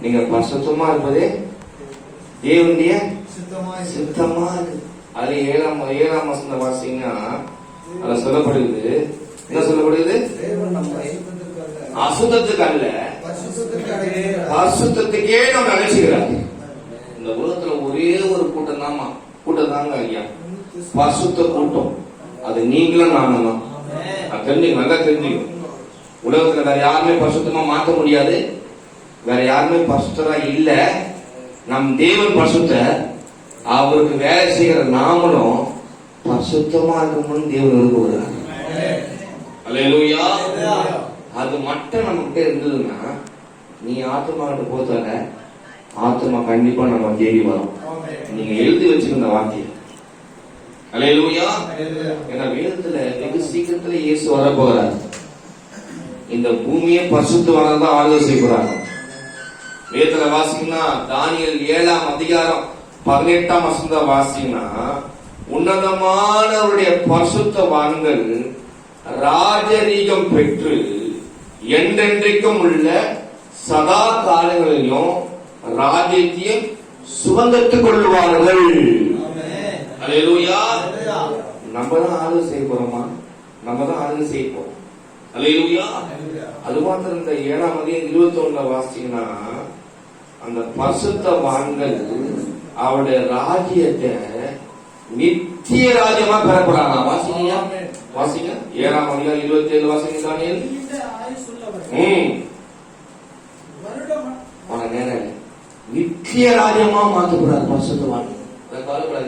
நீங்க பரிசுத்தமா இருப்பதே தேவனுடைய சித்தமா இருக்கு. அது ஏழாம் வசனம் வாசிங்கன்னா அதுல சொல்லப்படுது, என்ன சொல்லப்படுது? அசுத்தத்துக்கு அல்ல, பரிசுத்தத்துக்கே நம்ம நினைச்சுக்கிறாங்க. இந்த உலகத்துல ஒரே ஒரு கூட்டம் தாங்க ஐயா, பரிசுத்த கூட்டம். அது நீங்களும் நானும் தான். தெரிஞ்சுங்க, நல்லா தெரிஞ்சுக்கும். உலகத்துல வேற யாருமே பரிசுத்தமா மாற்ற முடியாது, வேற யாருமே பரிசுத்தரா இல்ல. நம் தேவன் பரிசுத்த, அவருக்கு வேலை செய்கிற நாமளும் பரிசுத்தமா இருக்கணும்னு தேவன் விரும்புகிறார். அல்லேலூயா. அது மட்டும் நம்ம கிட்ட இருந்ததுன்னா நீ ஆத்மா கிட்ட போத்தால ஆத்மா கண்டிப்பா நம்ம தேடி வரும். நீங்க எழுதி வச்சிருந்த வார்த்தையை. அல்லேலூயா. ஏன்னா வேதத்துல வெகு சீக்கிரத்துல இயேசு வர போகிறார். இந்த பூமியை பரிசுத்தமானதான் ஆளுகை செய்கிறாங்க. வேதத்துல வாசிங்கன்னா தானியேல் 7ஆம் அதிகாரம் 18ஆம் வசனம் வாசிங்கன்னா, உன்னதமானவருடைய பரிசுத்தவான்கள் ராஜரீகம் பெற்று என்றென்றைக்கும் உள்ள சதா காலங்களிலும் ராஜ்யத்தையும் சுதந்திரத்துக் கொள்வார்கள். அல்லேலூயா. நம்ம தான் ஆளுகை செய்ய போறோமா? நம்ம தான் ஆளுகை செய்ய போறோம். அல்லேலூயா. அது மாத்திரம் இந்த 7ஆம் அதிகாரம் 21 வாசிங்கன்னா, அந்த பரிசுத்தவான்கள் அவருடைய ராஜ்யத்தை நித்திய ராஜ்யமா பெறப்படுறாங்க. வாசிங்க, வாசிங்க 7ஆம் அதிகாரம் 27 வாசிங்க. தானியேல் நித்திய ராஜ்யமா மாற்றப்படுறாரு பரிசுத்தவான்கள்.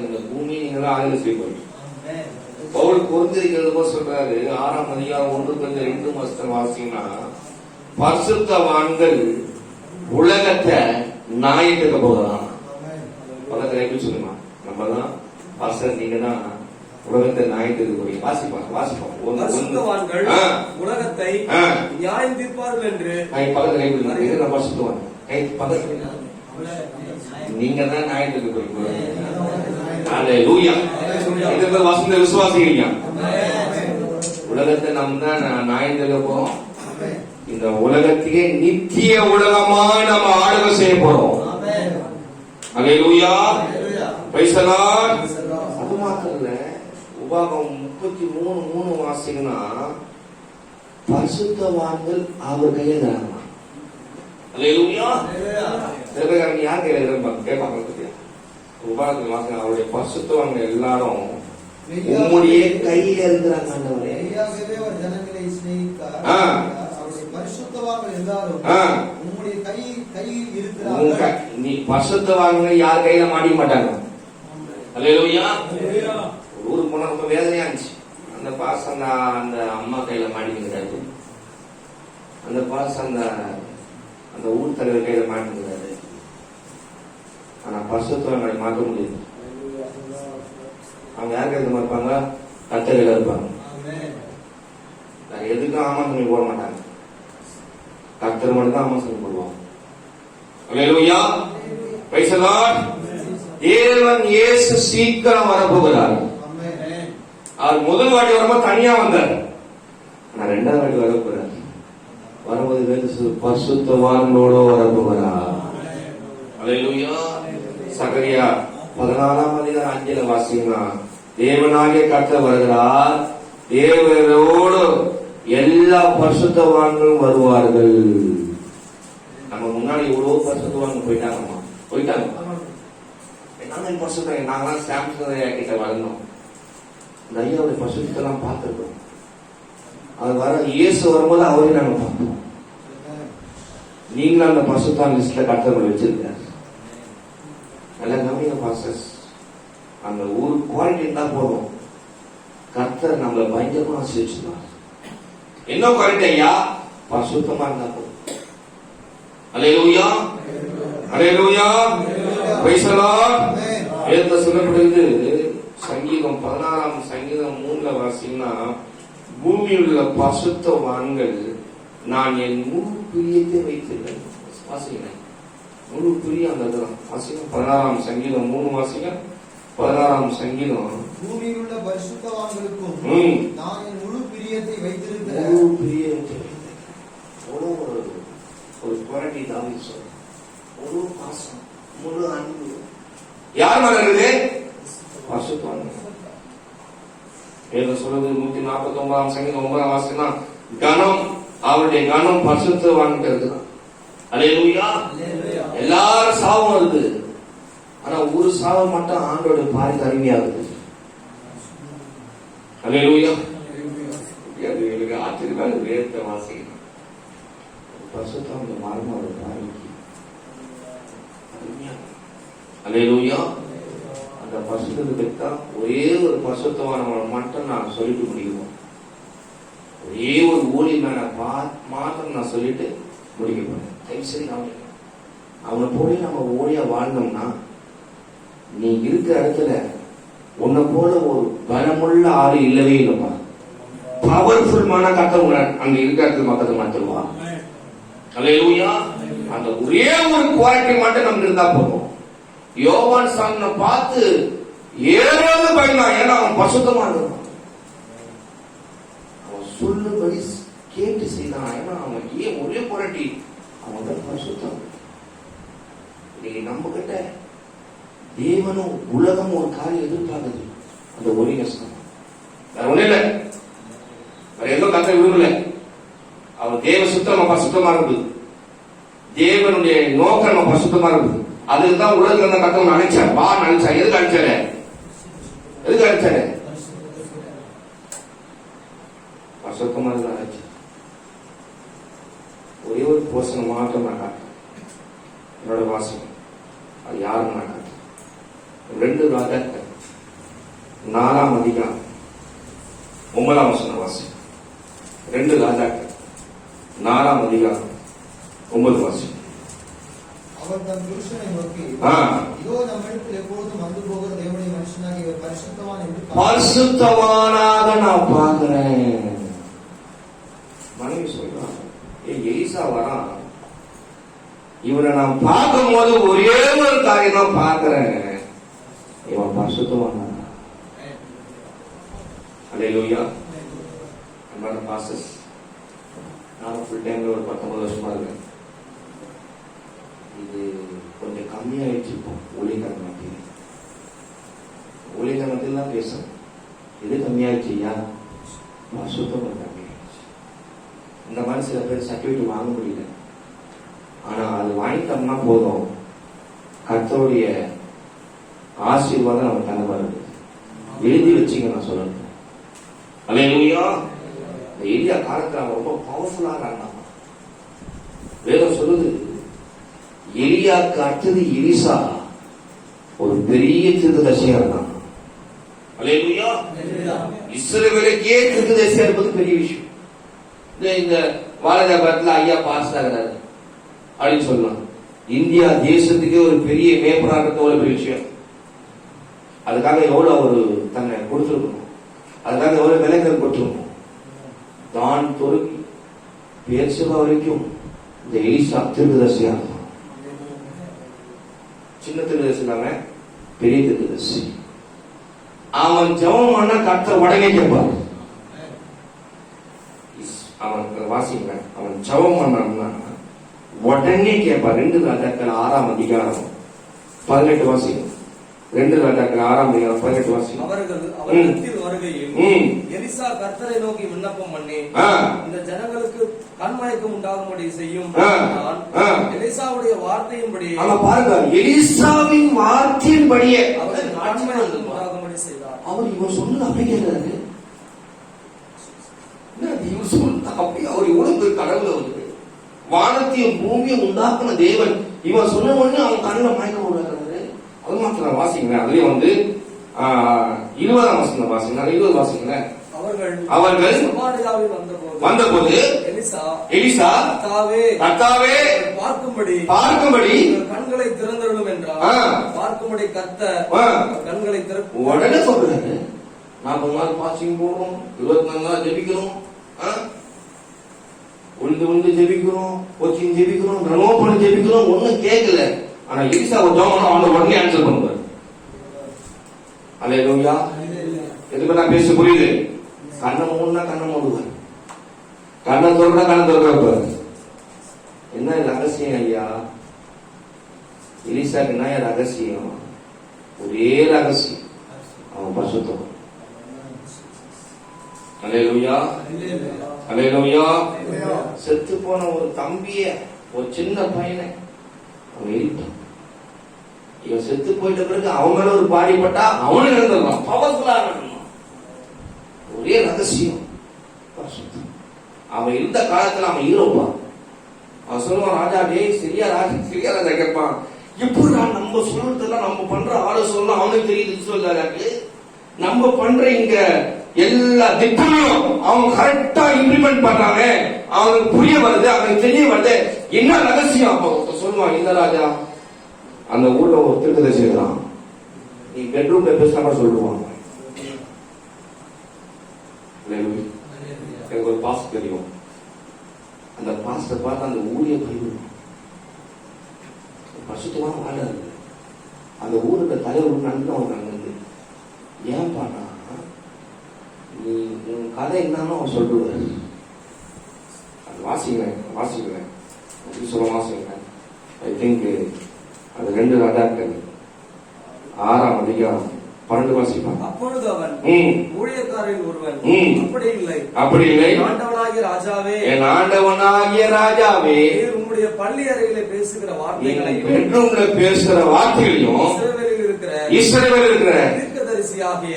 இந்த பூமி நீங்க தான் ஆளுகை செய்ய போறீங்க. பவுல் கொரிந்தியருக்கு போல சொல்றாரு, 6ஆம் அதிகாரம் 1-2 வசனம் வாசிங்கன்னா, பரிசுத்தவான்கள் உலகத்தை நாயத்துக்க போகிறான். பக்கத்துல எப்படி சொல்லுமா? நம்ம தான் பாஸ்டர், நீங்க தான் உலகத்தை நாயத்துக்கு போறீங்க. வாசிப்பாங்க பரிசுத்தவான்கள் உலகத்தை நியாயம் தீர்ப்பார்கள் என்று பக்கத்துல எப்படி நான் பரிசுத்தவான் பக்கத்துல நீங்க தான் நாயத்துக்கு போறீங்க. அல்லேலூயா. இதுல வசந்த விசுவாசிங்க. உலகத்தை நம்ம தான் நாயத்துக்க போறோம். இந்த உலகத்தையே நித்திய உலகமா நம்ம ஆளுகை செய்ய போறோம். அல்லேலூயா. Praise the lord. அது மாத்திரம் இல்ல, உபாகம் 33:3 வாசிங்கன்னா, பரிசுத்தவான்கள் அவர் கையில தராங்க. அல்லேலூயா. தேவகாரங்க யார் கையில தராங்க கேட்பாங்க. உபாகத்தில் வாசிங்க, அவருடைய பரிசுத்தவான்கள் எல்லாரும் உம்முடைய கையில இருக்கிறாங்க. ஆண்டவரே, ஜனங்களை ஸ்நேகித்தார். பரிசுத்தவான்கள் எல்லாரும் உம்முடைய கையில் இருக்கிறார்கள். நீ பரிசுத்தவான்கள் யார் கையில மாட்டிக்க மாட்டாங்க. அல்லேலூயா. ஊருக்கு போனா ரொம்ப வேதனையா இருந்துச்சு. அந்த பாசம் அந்த அம்மா கையில மாட்டிக்கிறாரு, அந்த பாசம் அந்த ஊர் தலைவர் கையில மாட்டிக்கிறாரு. ஆனா பரிசுத்தவான்களை மாற்ற முடியாது. அவங்க யார் கையில இருப்பாங்க? கர்த்தர் கையில இருப்பாங்க. வேற எதுக்கும் ஆமாசனை போட மாட்டாங்க. கர்த்தர் மட்டும் தான் ஆமாசனை போடுவாங்க. அல்லேலூயா. Praise the lord. தேவன் இயேசு சீக்கிரம் வரப்போகிறார். அவர் முதல் வாட்டி வரும்போது தனியா வந்தார். நான் 2வது வாட்டி வரப்போறார். வரும்போது பரிசுத்தவான்களோட வரப்போகிறார். அல்லேலூயா. சகரியா 14ஆம் அதிகாரம் 5 வாசிங்கன்னா, தேவனாகிய கர்த்தர் வருகிறார், தேவரோடு எல்லா பரிசுத்தவான்களும் வருவார்கள். நம்ம முன்னாடி எவ்வளவு பரிசுத்தவான்கள் போயிட்டாங்க. பரிசுத்தம் நாங்களாம் சாம்சன் கிட்ட வரணும். இந்த ஐயாவுடைய பரிசுத்தெல்லாம் பார்த்துருக்கோம். அது வர இயேசு வரும்போது அவரையும் நாங்க பார்ப்போம். நீங்களும் அந்த பரிசுத்தான் லிஸ்ட்ல கர்த்தர் வச்சிருக்காரு. நல்ல கவனிங்க பாஸ்டர்ஸ், அந்த ஒரு குவாலிட்டி இருந்தா போதும், கர்த்தர் நம்மளை பயங்கரமா ஆசீர்வதிப்பார். என்ன குவாலிட்டி ஐயா? பரிசுத்தமா இருந்தா போதும். அல்லேலூயா. அல்லேலூயா. Praise the lord. வேதத்துல சொல்லப்படுகிறது, சங்கீதம் 16ஆம் சங்கீதம் 3 வாசிங்கன்னா, பூமியில் உள்ள பரிசுத்தவான்கள் நான் என் முழு பிரியத்தை வைத்திருக்கேன். வாசிங்க, முழு பிரியம் அந்த வாசிங்க. 16ஆம் சங்கீதம் 3 வாசிங்க. 16ஆம் சங்கீதம். பூமியில் உள்ள பரிசுத்தவான்களுக்கும் நான் என் முழு பிரியத்தை வைத்திருக்கிறேன். முழு பிரியத்தை ஒரு குவாலிட்டி தாவீது சொல்றான். முழு பாசம், முழு அன்பு யார் மேல இருக்குது? பரிசுத்தவான். வேதம் சொல்றது 149 சங்கீதம் 9 வாசகம், கனம், அவருடைய கனம் பரிசுத்தவான் இருக்குதான். அல்லேலூயா. எல்லாரும் சாவும் வருது, ஆனா ஒரு சாவு மட்டும் ஆண்டோட பாரிக்கு அருமையாகுது. அல்லேலூயா. ஆச்சரியமாக வேதத்தை வாசிக்கணும். பரிசுத்தவான் மரணோட பாரிக்கு அருமையா. அல்லேலூயா. அந்த பரிசுத்தத்துக்கு தான் ஒரே ஒரு பரிசுத்தவானவனை மட்டும் நான் சொல்லிட்டு முடிக்கணும். ஒரே ஒரு ஊழியமான மாத்திரம் நான் சொல்லிட்டு முடிக்க போறேன். தயவுசெய்து அவனை போல நம்ம ஊழியா வாழ்ந்தோம்னா, நீ இருக்கிற இடத்துல உன்னை போல ஒரு பலமுள்ள ஆளு இல்லவே இல்லைப்பா. பவர்ஃபுல்மான கத்தவங்க அங்க இருக்கிற இடத்துல மக்கள் மாத்துவா. அல்லேலூயா. அந்த ஒரே ஒரு குவாலிட்டி மட்டும் நமக்கு இருந்தா போதும். யோவான் சாமியை பார்த்து ஏறாவது பயந்தான். ஏன்னா அவன் பரிசுத்தமா இருந்தான். அவன் சொல்லும்படி கேட்டு செய்தான். ஏன்னா அவன் ஏன் ஒரே குவாலிட்டி, அவன் தான் பரிசுத்தம். இன்னைக்கு நம்ம கிட்ட தேவனும் உலகம் ஒரு காரியம் எதிர்பார்க்குது, அந்த ஒலினஸ் தான். வேற ஒண்ணு இல்லை, வேற எதுவும் கத்த விரும்பல. அவன் தேவ சுத்தம் நம்ம பரிசுத்தமா இருக்குது. தேவனுடைய நோக்கம் நம்ம பரிசுத்தமா இருக்குது. அதுக்குதான் உலகத்துல இருந்த கத்தவன் அழைச்சார். வா அழைச்சா. எதுக்கு அழைச்சாரு? எதுக்கு அழைச்சாரு? பரிசுத்தமா இருந்தா அழைச்சார். ஒரே ஒரு போஷனை மாற்றம் நான் காட்டேன். என்னோட வாசகம் அது யாரும் நான் காட்டேன். 2 ராஜாக்கள் 4ஆம் அதிகாரம் 9ஆம் வசனம் வாசகம். 2 ராஜாக்கள் 4ஆம் அதிகாரம் 9 வாசகம். அவர் தன் புருஷனை நோக்கி, இதோ நம்மிடத்தில் எப்பொழுதும் வந்து போகிற தேவனுடைய மனுஷனாக இவர் பரிசுத்தவான் என்று பரிசுத்தவானாக நான் பார்க்கிறேன். மனைவி சொல்றான், எலிசா வரான், இவனை நான் பார்க்கும் போது ஒரே ஒரு காரியம் தான் பார்க்கிறேன், இவன் பரிசுத்தவான். அல்லேலூயா. அன்பான பாஸ்டர்ஸ், நான் ஃபுல் டைம்ல ஒரு 19 வருஷமா இருக்கேன். இது கொஞ்சம் கம்மியாயிடுச்சு இப்போ ஊழியக்கார மத்தியில். ஊழியக்கார மத்தியில் தான் பேசணும். இது கம்மியாயிடுச்சு. ஐயா பரிசுத்தம் கம்மியாயிடுச்சு. இந்த மாதிரி சில பேர் சர்டிபிகேட் வாங்க முடியல. ஆனா அது வாங்கிட்டோம்னா போதும், கர்த்தருடைய ஆசீர்வாதம் நம்ம தலை வருது. எழுதி வச்சுங்க நான் சொல்லணும். அல்லேலூயா. இந்த எலியா காலத்துல அவன் ரொம்ப பவர்ஃபுல்லா இருந்தான். வேதம் சொல்லுது, எலியாக்கு அடுத்தது எலிசா ஒரு பெரிய தீர்க்கதரிசியா இருந்தான். அல்லேலூயா. இஸ்ரவேலுக்கே தீர்க்கதரிசியா இருப்பது பெரிய விஷயம். இந்த வாலஜாபாத்ல ஐயா பாஸ் ஆகிறாரு அப்படின்னு சொல்லலாம். இந்தியா தேசத்துக்கே ஒரு பெரிய மேம்பராக ஒரு பெரிய விஷயம். அதுக்காக எவ்வளவு அவரு தன்னை கொடுத்திருக்கணும், அதுக்காக எவ்வளவு விலைகள் கொடுத்திருக்கணும். தான் தொடங்கி பேர்சபா வரைக்கும் இந்த எலிசா தீர்க்கதரிசியா இருந்தான். சின்ன தீர்க்கதரிசி இல்லாம பெரிய தீர்க்கதரிசி. அவன் ஜெபம் பண்ண கர்த்தர் உடனே கேட்பார். அவன் வாசிங்க, அவன் ஜெபம் பண்ணான்னா உடனே கேட்பார். 2 ராஜாக்கள் 6ஆம் அதிகாரம் 18 வாசிங்க. 2 ராஜாக்கள் 6ஆம் அதிகாரம் 18 வாசிங்க. அவர்கள் வருகையில் எலிசா கர்த்தரை நோக்கி விண்ணப்பம் பண்ணி, இந்த ஜனங்களுக்கு கண்மயக்கம் உண்டாகும்படி செய்யும். எலிசாவுடைய வார்த்தையின்படி, பாருங்க, எலிசாவின் வார்த்தையின்படியே அவர் கண்மயக்கம் உண்டாகும்படி செய்தார். அவர் இவன் சொன்னது அப்படியே கேட்கிறாரு. அவர் இவ்வளவு கடவுள், அவருக்கு வானத்தையும் பூமியும் உண்டாக்குன தேவன். இவன் சொன்ன உடனே அவன் கண்ணில் மயக்கம் உண்டாக்குறாரு. அது மாத்திரம் வாசிங்க. அதுலயும் 20ஆம் வசனம் வாசிங்க. 20 வாசிங்க. அவர்கள் வந்தபோது எலிசா கர்த்தாவே பார்க்கும்படி கண்களை திறந்தருளும் என்றார். பார்க்கும்படி கர்த்தர் கண்களை திறக்கும். உடனே சொல்றாரு, 40 நாள் பாசிங் போடுறோம், 24 நாள் ஜெபிக்கிறோம், உழுந்து ஜெபிக்கிறோம், கோச்சிங் ஜெபிக்கிறோம், ரனோ பண்ணி ஜெபிக்கிறோம், ஒண்ணும் கேட்கல. ஆனா எலிசா ஒரு ஜெபம் அவனை உடனே ஆன்சர் பண்ணுவார். அல்லேலூயா. எதுக்கு நான் பேச புரியுது? கண்ணை மூடுனா கண்ணை மூடுவார், கண்ணை திறந்தா கண்ணை திறக்க வைப்பார். என்ன ரகசியம் ஐயா? எலிசாக்கு என்ன ரகசியம்? ஒரே ரகசியம், அவன் பரிசுத்தம். அல்லேலூயா, அல்லேலூயா. செத்து போன ஒரு தம்பிய, ஒரு சின்ன பையனை அவன் எழுப்பான். இவன் செத்து போயிட்ட பிறகு அவன் மேல ஒரு பாடிப்பட்டா அவனு இறந்துடலாம், பவர்ஃபுல்லா இருக்கணும். ஒரே ரகசியம் பரிசுத்தம். அவன் இருந்த காலத்துல அவன் ஹீரோப்பா. அவன் சொல்லுவான், ராஜா டே சரியா ராஜா கேட்பான், எப்படி நம்ம சொல்றதெல்லாம் நம்ம பண்ற ஆலோசனை அவனுக்கு தெரியுது சொல்றாரு. நம்ம பண்ற இங்க எல்லா திட்டங்களும் அவங்க கரெக்டா இம்ப்ளிமெண்ட் பண்றாங்க, அவனுக்கு புரிய வருது, அவனுக்கு தெரிய வருது. என்ன ரகசியம்? அப்ப சொல்லுவான், இந்த ராஜா அந்த ஊர்ல ஒரு திருக்கதரிசி இருக்கிறான், நீ பெட்ரூம்ல பேசினா கூட சொல்லுவாங்க. எனக்கு ஒரு பாஸ்ட் தெரியும், அந்த பாஸ்டர் பார்த்து அந்த ஊரே போயிடும். பரிசுத்தமான வாழ இருக்கு. அந்த ஊருக்கு தலைவர் நன்மை அங்கிருந்து ஏன் பாட்டா நீ உன் கதை என்னன்னு அவன் சொல்லுவார். அது வாசிக்கிறேன் சொல்ல வாசிக்கிறேன். ஐ திங்க் அது 2 ராஜாக்கள் 6ஆம் அதிகாரம் 12 வாசிப்பான். அப்பொழுது அவன் ஊழியக்காரரில் ஒருவன், அப்படி இல்லை ஆண்டவனாகிய ராஜாவே, என் ஆண்டவனாகிய ராஜாவே, உம்முடைய பள்ளி அறையிலே பேசுகிற வார்த்தைகளையும் பெட்ரூம்ல பேசுகிற வார்த்தைகளையும் இஸ்ரவேலில் இருக்கிற தீர்க்கதரிசியாகிய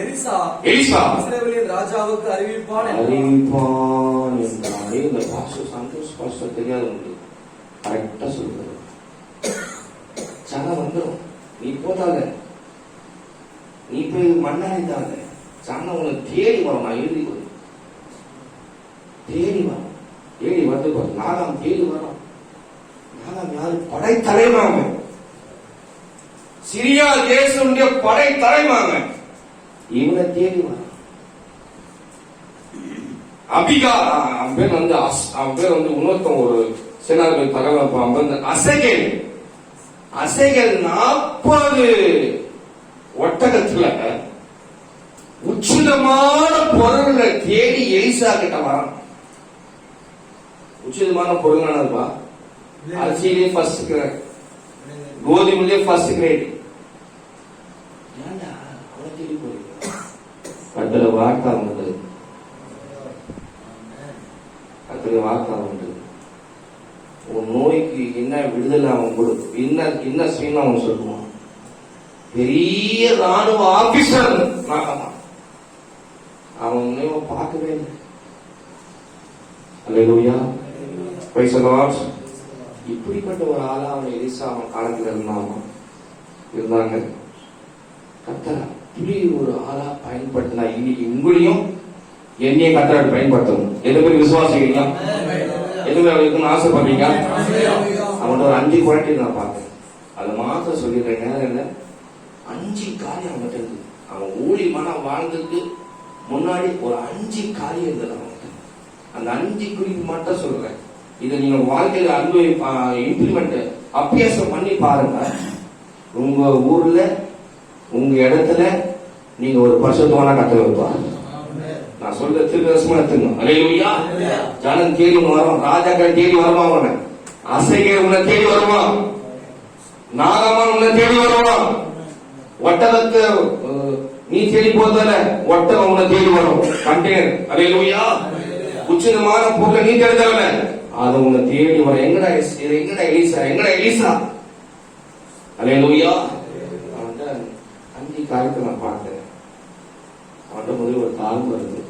எலிசா இஸ்ரவேலின் ராஜாவுக்கு அறிவிப்பான் என்றாரே. இந்த பாஸ்டர் தெரியாது உண்டு, கரெக்டா சொல்லுங்க. சனம் வந்துடும், நீ போதாத, நீ போய் மண்ணாயிட்டாங்க. சனம் உனக்கு தேடி வரும். நான் எழுதி கொடு, தேடி வரும். தேடி வந்து நாகம் தேடி வரும். நாகம் யாரு? படைத்தலைவாங்க. சிரியா தேசனுடைய படைத்தலைவாங்க. இவனை தேடி வரும். அபிகா அவன் பேர் வந்து இன்னொருத்தன் ஒரு சேனாதிபதி தலைவர் அசைகள் 40 ஒட்டகத்துல உச்சிதமான பொருள்களை தேடி எலிசா கிட்ட வரான். உச்சிதமான பொருள் இருப்பா, அரிசியிலே ஃபர்ஸ்ட் கிரேட், கோதுமையிலே ஃபர்ஸ்ட் கிரேட். கட்டளை வார்த்தா வந்தது, கட்டளை வார்த்தா வந்தது. உன் நோய்க்கு என்ன விடுதலை அவன் கொடு, என்ன செய்யணும் அவன் சொல்லுவான். பெரிய ராணுவ ஆபீசர் அவன் பார்க்கவே இல்லை. அல்லேலூயா, பிரைஸ் தி லார்ட். இப்படிப்பட்ட ஒரு ஆளா அவன் எலிசா அவன் காலத்தில் இருந்தாங்க. கர்த்தர் இப்படி ஒரு ஆளா பயன்படுத்தினா இன்னைக்கு உங்களையும் என்னைய கர்த்தர் பயன்படுத்தணும். எது பேர் விசுவாசிக்கிறீங்க? எது பேர் இருக்குன்னு ஆசைப்படுறீங்க? அவன் ஒரு 5 குவாலிட்டி நான் பார்த்தேன். அது மாத்திரம் சொல்லிடுறேன். நேரம் இல்லை, 5 காரியம் அவன் இருந்தது. அவன் ஊழியமான வாழ்ந்ததுக்கு முன்னாடி ஒரு 5 காரியம் இருந்தது அவனுக்கு. அந்த 5 குறிப்பு மட்டும் சொல்றேன். இதை நீங்க வாழ்க்கையில இம்ப்ளிமெண்ட் அபியாசம் பண்ணி பாருங்க. உங்க ஊர்ல உங்க இடத்துல நீங்க ஒரு பரிசுத்தமான கட்டளை வைப்பாங்க. நான் சொல்ற திருதர்சமா எடுத்துங்க. அல்லேலூயா. ஜனம் தேடி வரும், ராஜாக்கள் தேடி வருவான், அவனை அசைகள் உன்னை தேடி வருவான், நாகமான் உன்னை தேடி வருவான், ஒட்டகத்தை நீ தேடி போறதால ஒட்டகம் உன்னை தேடி வரும். கண்டேன். அல்லேலூயா. உச்சிதமான பொருளை நீ தேடுதவன அது உன்னை தேடி வரும். எங்கடா எலிசா? அல்லேலூயா. அவன்கிட்ட 5 காரியத்தை நான் பார்த்தேன். அவன்கிட்ட முதல்ல ஒரு தாழ்வு வருது.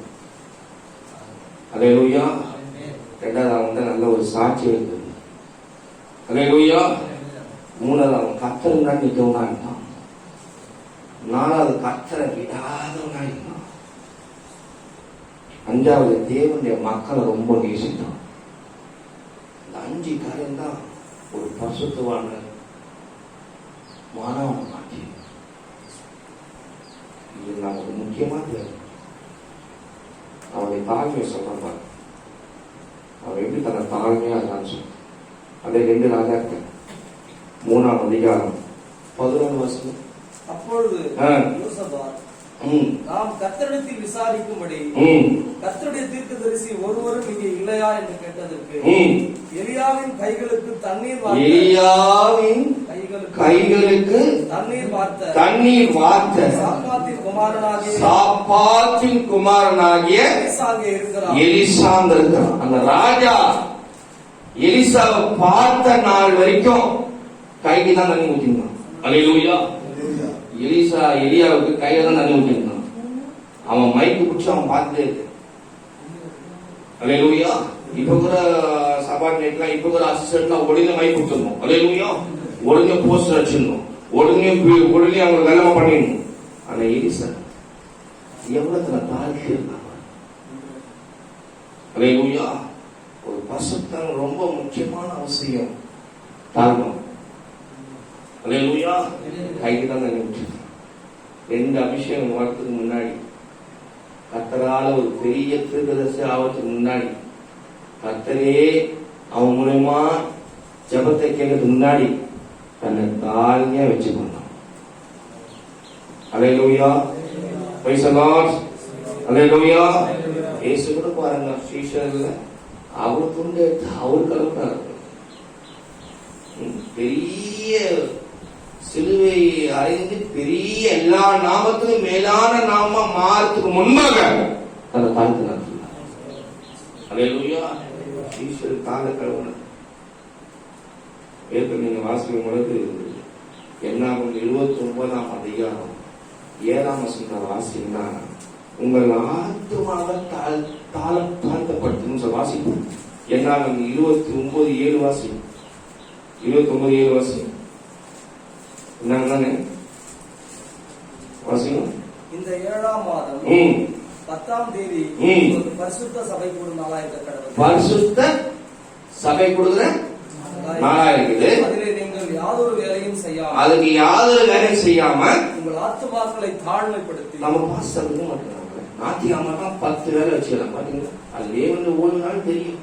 அல்லேலூயா. 2வது அவன்கிட்ட நல்ல ஒரு சாட்சி இருந்தது. அல்லேலூயா. 3வது அவன் கர்த்தருங்க நிற்கவனா இருந்தான். 4வது கர்த்தரை விடாதவனா இருந்தான். 5வது தேவனுடைய மக்களை ரொம்ப நேசித்தான். இந்த 5 காரியம் தான் ஒரு பரிசுத்தவான மாணவனை மாற்றி. இது நமக்கு முக்கியமா தேவை. அவனுடைய தாழ்மையை சொல்றான். அவன் எப்படி தன்னை தாழ்மையா இருந்தான்னு சொல்ல. அதே 2 ராஜாக்கள் 3ஆம் அதிகாரம் 11 வசனம். அப்பொழுது யோசபாத் நாம் கர்த்தரிடத்தில் விசாரிக்கும்படி கர்த்தருடைய தீர்க்கதரிசி ஒருவரும் இங்கே இல்லையா என்று கேட்டதற்கு எலியாவின் கைகளுக்கு தண்ணீர் வார்த்த சாப்பாத்தின் குமாரனாகிய எலிசா இருக்கிறான். அந்த ராஜா எலிசாவை பார்த்த நாள் வரைக்கும் கைக்கு தான் தண்ணி ஊற்றினான். அல்லேலூயா. எலிசா எலியாவுக்கு கையில தான் தண்ணி ஊற்றினான். அவன் மைக்கு பிடிச்சி அவன் பார்த்துட்டே இருக்கு. அல்லேலூயா. இப்ப கூட சபாட் நைட்லாம் இப்ப கூட அசிஸ்டன்ட்லாம் உடனே மைக் கொடுத்துடணும். அல்லேலூயா. உடனே போஸ்டர் அடிச்சிடணும். உடனே அவங்க வெள்ளமா பண்ணிடணும். ஆனா எலிசா எவ்வளவு தாழ்த்தி இருந்தாங்க. அல்லேலூயா. ஒரு பசுத்தம் ரொம்ப முக்கியமான அவசியம் தாழ்மம். அல்லேலூயா. கைக்கு தான் தண்ணி. 2 அபிஷேகம் வரத்துக்கு முன்னாடி கர்த்தரால ஒரு பெரிய தீர்க்கதரிசி ஆவதுக்கு முன்னாடி கர்த்தரே அவன் மூலமா ஜெபத்தை கேட்கறதுக்கு முன்னாடி தன்னை தாழ்மையா வச்சு பண்ணான். அல்லேலூயா. Praise the lord. அல்லேலூயா. இயேசு கூட பாருங்க சீஷர்ல அவர் துண்டு அவர் கலப்பார். பெரிய சிலுவை அறிந்து பெரிய எல்லா நாமத்துக்கும் மேலான நாம மாறத்துக்கு முன்பாக தன்னை தாழ்த்தினார். அல்லேலூயா. ஈஸ்வரர் கால கழுவுன ஏற்கனவே நீங்க வாசிக்கும் பொழுது என்னாகும் 79ஆம் அதிகாரம் 7ஆம் வசனத்தை வாசிங்கன்னா உங்கள் ஆத்துமாக தாழ்த்தப்படுத்தும் வாசிப்போம். என்னாகும் 29:7 வாசி. 29:7 வாசி. என்னங்க வாசிங்க. இந்த 7ஆம் மாதம் 10ஆம் தேதி பரிசுத்த சபை கூடும் நாளா இருக்கிறது. பரிசுத்த சபை கூடுகிற நாளா இருக்குது. அதிலே நீங்கள் யாதொரு வேலையும் செய்யாம அதுக்கு யாதொரு வேலையும் செய்யாம உங்கள் ஆத்துமாக்களை தாழ்மைப்படுத்தி நம்ம பாஸ்டருக்கு மாட்டாங்க. நாத்தியாமதான் 10 வேலை வச்சுக்கலாம். பாத்தீங்களா? அது தேவனுடைய ஓய்வுனாலும் தெரியும்.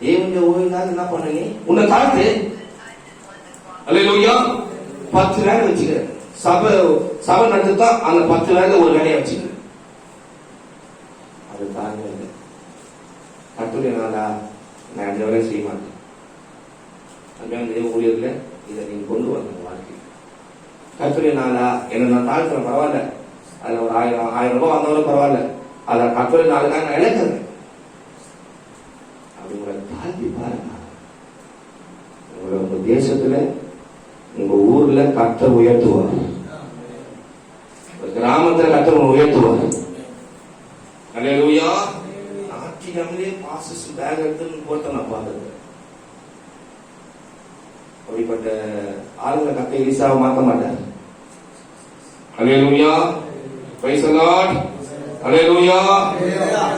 தேவனுடைய ஓய்வுனாலும் என்ன பண்ணுங்க உன்னை தாழ்த்து. அல்லேலூயா. 10 வேலை வச்சுக்க. சபை நடத்துதான் அந்த 10 வேலை ஒரு வேலையை வச்சுக்க. அது தாங்க கட்டுரைனால நான் அந்த வேலை செய்ய மாட்டேன். ஊழியர்ல இதை நீங்க கொண்டு வரணும் வாழ்க்கை. கட்டுரைனாலா என்ன நான் தாழ்த்துறேன் பரவாயில்ல. அதுல ஒரு 1000 ரூபாய் வந்தாலும் பரவாயில்ல. அத கட்டுரைனால நான் இழக்கிறேன். அப்படி உங்களை தாழ்த்தி பாருங்க. உங்க தேசத்துல உங்க ஊர்ல கர்த்தர் உயர்த்துவார். கிராமத்துல கர்த்தர் உயர்த்துவார். அல்லேலூயா. நாட்டிலே பாசஸ் பேக் எடுத்து போட்டு நான் பார்த்தது. அப்படிப்பட்ட ஆளுங்களை கர்த்தர் எலிசாவை மாற்ற மாட்டார். அல்லேலூயா. Praise the lord. அல்லேலூயா.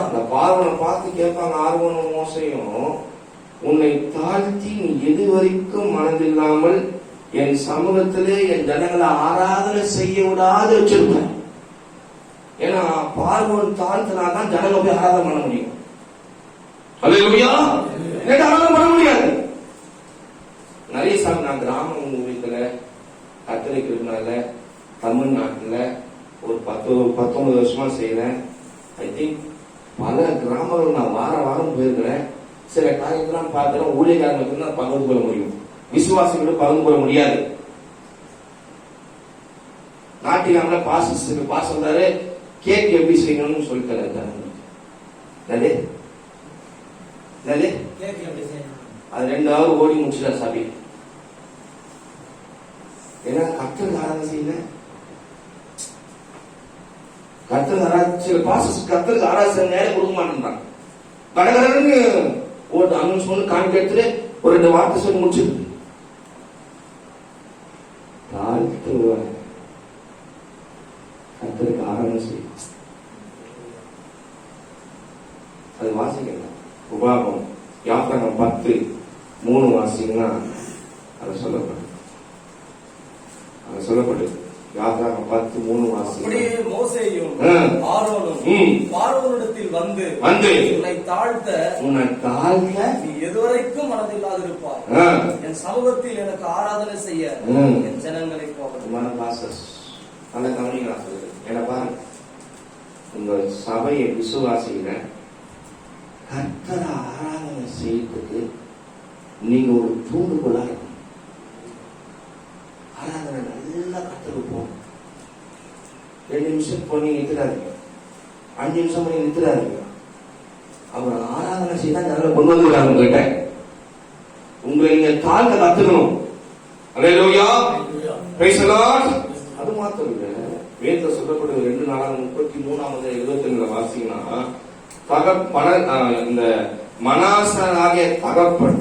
அந்த பார்வனை பார்த்து கேட்பாங்க ஆர்வனும் மோசையும், உன்னை தாழ்த்தி நீ எது வரைக்கும் மனதில்லாமல் என் சமூகத்திலே என் ஜனங்களை ஆராதனை செய்ய விடாது வச்சிருப்பேன். ஏன்னா பார்வன் தாழ்த்தினாதான் ஜனங்களை போய் ஆராதனை பண்ண முடியும். அல்லேலூயா. ஆராதனை பண்ண முடியாது. நிறைய சாமி நான் கிராம ஊழியத்துல கத்தரிக்கிறதுனால தமிழ்நாட்டுல ஒரு 19 வருஷமா செய்யறேன். ஐ திங்க் பல கிராமங்கள் நான் வாரம் போயிருக்கிறேன். சில காரியத்தெல்லாம் பார்க்கிறேன். ஊழியக்காரங்களுக்கு தான் பகிர்ந்து கொள்ள முடியும். விசுவாசிகளும் பகிர்ந்து கொள்ள முடியாது. நாட்டிலாமல பாஸ் வந்தாரு கேக் எப்படி செய்யணும்னு சொல்லிட்டு அது 2 hour ஓடி முடிச்சுட்டார் சபை. ஏன்னா கர்த்தருக்கு ஆராதனை செய்யல. கர்த்தருக்கு சில பாசஸ் கர்த்தருக்கு ஆராதனை நேரம் கொடுக்க மாட்டேன்றாங்க. கடகடன்னு ஒரு அனௌன்ஸ் பண்ணி காணிக்க எடுத்துட்டு ஒரு 2 வார்த்தை சொல்லி முடிச்சிருக்கு. கர்த்தருக்கு ஆராதனை செய்யும். அது வாசிக்கலாம். உபாகம் யாத்திராகம் 10:3 வாசிங்கன்னா அது சொல்லப்படும். யாத்திராகம் 10:3 வாசி. அப்படியே மோசேயும் ஆரோனும் பார்வோனிடத்தில் வந்து உன்னை தாழ்த்த நீ எதுவரைக்கும் மனதில்லாதிருப்பாய். என் சமூகத்தில் எனக்கு ஆராதனை செய்ய என் ஜனங்களை போகணும். நல்ல கவனிக்கலாம் சொல்லுது. ஏன்னா பாருங்க, உங்க சபையை விசுவாசிக்கிற கர்த்தரை ஆராதனை செய்யறதுக்கு நீங்க ஒரு தூண்டுகோலா இருக்கணும். ஆராதனை நல்லா கர்த்தருக்கு போகணும். 2 நிமிஷம் போய் நிறுத்துறாதீங்க, 5 நிமிஷம் போய் நிறுத்துறாதீங்க. அவர் ஆராதனை செய்தா நல்லா கொண்டு வந்துருக்காங்க உங்ககிட்ட. உங்களை நீங்க தாழ்த்த கத்துக்கணும். அல்லேலூயா, பிரைஸ் தி லார்ட். அது மாத்திரம் இல்ல, வேதத்துல சொல்லப்படுது 2:33 வாசிங்கன்னா, இந்த மனாசனாகிய தகப்பன்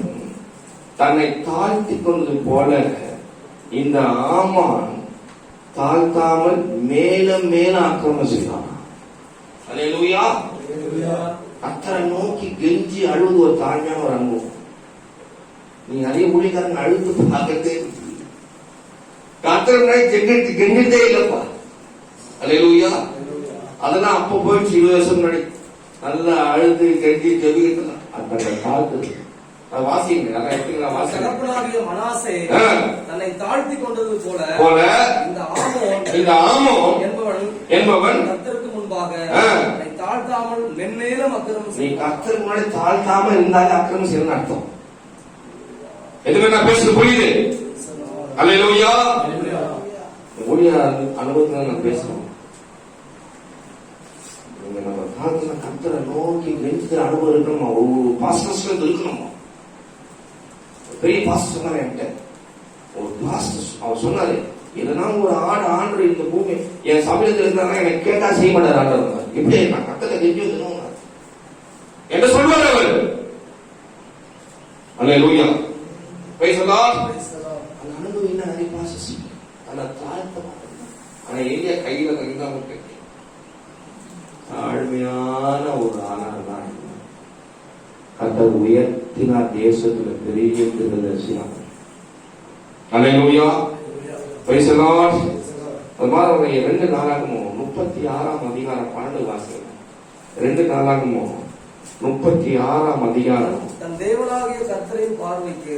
தன்னை தாழ்த்தி கொண்டது போல இந்த ஆமான் தாழ்த்தாமல் மேலும் மேலும் ஆக்கிரமம் செய்தான். அல்லேலூயா. கர்த்தரை நோக்கி கெஞ்சி அழுவது ஒரு தாழ்மையான ஒரு அனுபவம். நீ நிறைய ஊழியக்காரங்க அழுது பார்க்கத்தே கர்த்தரை கெஞ்சிட்டே இல்லப்பா. அல்லேலூயா. அதெல்லாம் அப்ப போயிடுச்சு. 20 வருஷம் முன்னாடி நல்லா அழுது கெஞ்சி ஜெபிக்கிட்டு அந்த காலத்து வாசிங்க. தகப்பனாகிய மனாசே தன்னை தாழ்த்தி கொண்டது போல இந்த ஆமோன் என்பவன் கர்த்தருக்கு முன்பாக தன்னை தாழ்த்தாமல் மென்மேலும் அக்கிரமம். நீ கர்த்தருக்கு முன்னாடி தாழ்த்தாம இருந்தாலே அக்கிரமம் செய்யணும்னு அர்த்தம். எதுவுமே நான் பேசுறது புரியுது? அல்லேலூயா. ஊழிய அனுபவத்துல நான் பேசுறோம். நம்ம தாழ்த்தின கர்த்தரை நோக்கி கெஞ்சுற அனுபவம் இருக்கணுமா? ஒரு பாஸ்டர்ஸ்ல இருக்கணுமா? பெரிய பாஸ்டர் சொன்னாரு என்கிட்ட, ஒரு பாஸ்டர் அவர் சொன்னாரு, இல்லைன்னா ஒரு ஆண்டு இந்த பூமி என் சமயத்தில் இருந்தாங்கன்னா எனக்கு கேட்டா செய்ய மாட்டார் ஆண்டவர். இப்படி நான் கர்த்தரை கெஞ்சி வந்துடும் என்று சொல்வார் அவர். அல்லேலூயா, பிரைஸ் தி லார்ட். அந்த அனுபவம் என்ன? நிறைய பாஸ்டர்ஸ் ஆனா தாழ்த்த மாட்டாங்க. ஆனா எங்க கையில கைதான் தாழ்மையான ஒரு ஆனார் தான் கர்த்தர் உயர்த்தினார். தேசத்துல பெரிய தீர்க்கதரிசியாக. அல்லேலூயா, பிரைஸ் தி லார்ட். அது மாதிரி 2 நாளாகமும் 36ஆம் அதிகாரம் 12 வாசிங்க. 2 நாளாகமும் 36ஆம் அதிகாரம். தன் தேவனாகிய கர்த்தரின் பார்வைக்கு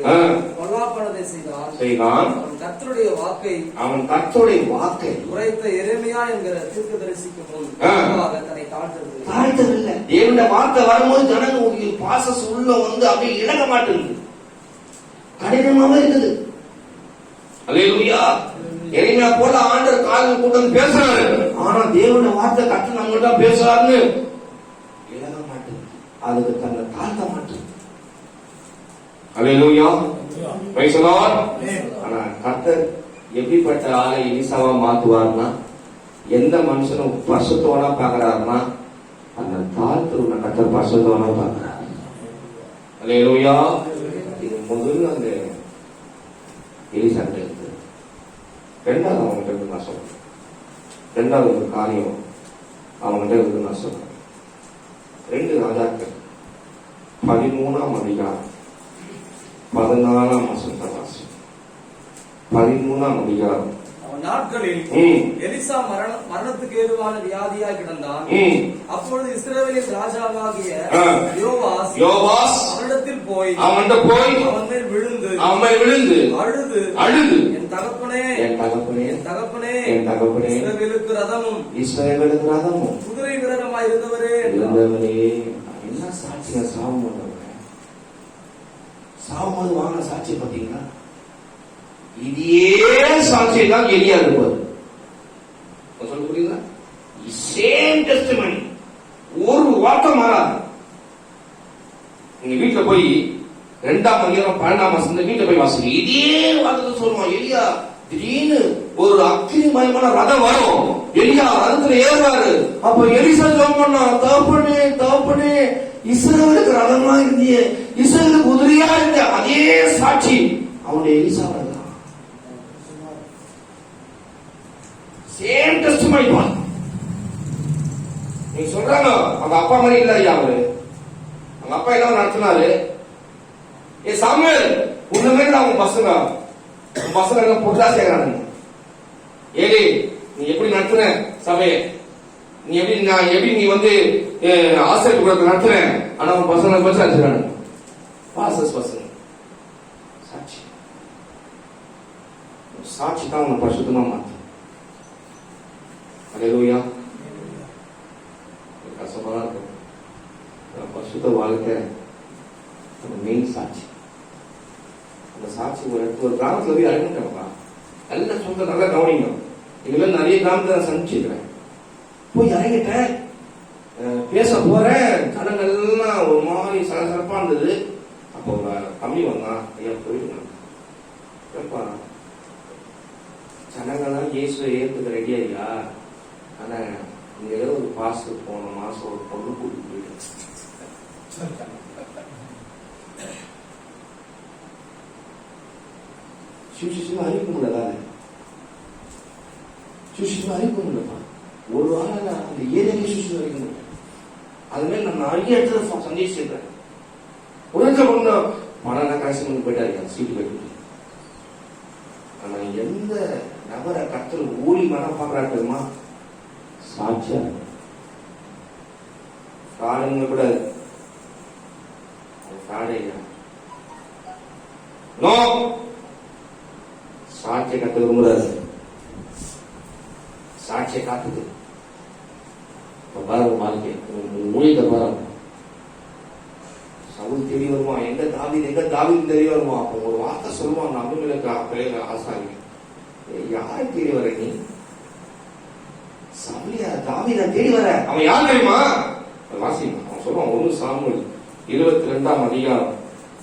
பொல்லாப்பானதை செய்தான். அவன் கர்த்தருடைய வாக்கை உரைத்த எரேமியா என்கிற தீர்க்கதரிசிக்கு முன் தன்னை தாழ்த்தவில்லை. தேவனுடைய வார்த்தை வரும்போது ஜனங்க பாசஸ் உள்ள வந்து அப்படியே இழக மாட்டேங்குது, கடினமாவே இருக்குது. அல்லேலூயா. எரேமியா போல ஆண்டவர் காலில் கூட்டம் பேசுறாரு. ஆனா தேவனுடைய வார்த்தை கர்த்தர் நம்மகிட்ட பேசுறாருன்னு இழக மாட்டேங்குது, அதுக்கு தன்னை தாழ்த்த மாட்டேங்குது. அல்லேலூயா, பிரைஸ் தி லார்ட். ஆனா கர்த்தர் எப்படிப்பட்ட ஆளை எலிசாவா மாத்துவார்னா, எந்த மனுஷனும் பரிசுத்தவனா பாக்குறாருன்னா அந்த தாழ்த்துவனை கர்த்தர் பரிசுத்தவனா பாக்குறாரு. அல்லேலூயா. இது முதல்ல அந்த எலிசா இருக்கு. 2வது அவங்ககிட்ட இருந்து நான் சொல்றேன். 2வது ஒரு காரியம் அவங்ககிட்ட இருந்து நான் சொல்றேன். 2 ராஜாக்கள் 13ஆம் அதிகாரம் 14ஆம் வசனத்தை வாசி. 13ஆம் அதிகாரம். நாட்களில் எலிசா மரணத்துக்கு ஏதுவான வியாதியாய் கிடந்தான். அப்பொழுது இஸ்ரவேலின் ராஜாவாகிய யோவாஸ் அவனிடத்தில் போய் அவன் மேல் விழுந்து அழுது என் தகப்பனே இஸ்ரவேலுக்கு ரதமும் குதிரை வீரருமாய் இருந்தவரே. என்ன சாட்சியா சாவும் சாவும்போது வாங்க சாட்சி பார்த்தீங்கன்னா இதே சாட்சியை தான் எலியா இருப்பார். சொல்ல புரியுதா? சேம் டெஸ்டிமனி, ஒரு வார்த்தை மாறாது. நீங்க வீட்டுல போய் 2ஆம் அதிகாரம் 12ஆம் வசனம் வீட்டுல போய் வாசிங்க. இதே வார்த்தை சொல்லுவான். எலியா திடீர்னு ஒரு அக்கினிமயமான ரதம் வரும், எலியா ரதத்துல ஏறுவாரு. அப்ப எலிசா சொன்னா, தகப்பனே இஸ்ரவேலுக்கு ரதமா இருந்திய, இஸ்ரவேலுக்கு குதிரையா இருந்த அதே சாட்சி அவனுடைய எலிசா தான். Same testimony. நீங்க சொல்றாங்க அவங்க அப்பா மாதிரி இல்ல ஐயா அவரு. அவங்க அப்பா என்ன நடத்தினாரு? சாமுவேல் உன்ன மாதிரி அவங்க பசங்க பொருளா சேர்க்கிறாங்க. ஏலி நீ எப்படி நடத்துற சபையை, நீ எப்படி நீ வந்து ஆசிரியர் கூட நடத்துற, ஆனா உன் பசங்களை பற்றி அடிச்சுறாங்க. பாசஸ் பசங்க சாட்சி தான் உன்னை பரிசுத்தமா மாத்து. அல்லேலூயா. கஷ்டமா தான் இருக்கும். பரிசுத்த வாழ்க்கை மெயின் சாட்சி. அந்த சாட்சி ஒரு கிராமத்துல போய் அடங்கிட்டப்பா, நல்ல சொந்த நல்லா கவனிங்க. இதுல நிறைய கிராமத்தை நான் சந்திச்சிருக்கிறேன். போய் இறங்கிட்டேன், பேச போறேன், ஜனங்கள்லாம் ஒரு மாதிரி சலசலப்பா இருந்தது. அப்போ தம்பி வந்தான், ஐயா போயிட்டு ஜனங்கள்லாம் இயேசுவை ஏற்றுக்க ரெடி ஐயா, ஆனா இங்க ஏதோ ஒரு பாஸ்டர் போன மாசம் ஒரு பொண்ணு கூட்டிட்டு போயிட்டு சுவிசேஷம் அறிவிக்க முடியல, சுவிசேஷம் அறிவிக்க முடியலப்பா. ஒரு வாரம் அந்த ஏரியாவே சுவிசேஷம் அறிவிக்க முடியல. அதுமாதிரி நான் நிறைய இடத்துல சந்திச்சிருக்கேன். உடனே கொண்டு பணம் கடைசி பண்ணி போயிட்டாரு சீட்டு கட்டி. ஆனா எந்த நபரை கத்தர் ஊழி மனம் பார்க்கறாரு தெரியுமா? சாட்சியா காடுங்க கூட காடை நோ சாட்சியை கத்த விரும்புறாரு. சாட்சியை காத்துது பாருங்க, வாழ்க்கை ஊழியத்தை பாருங்க. சவுல் தெரிய வருவான், எங்க தாவீது தெரிய வருவான். அப்போ ஒரு வார்த்தை சொல்லுவான், நம்மளுக்கு பிள்ளைங்க ஆசாமி, யாரை தேடி வர நீ? சவுலியா தாவீதை தேடி வர? அவன் யார் தெரியுமா? வாசிங்க. அவன் சொல்லுவான் 1 சாமுவேல் 22 அதிகாரம்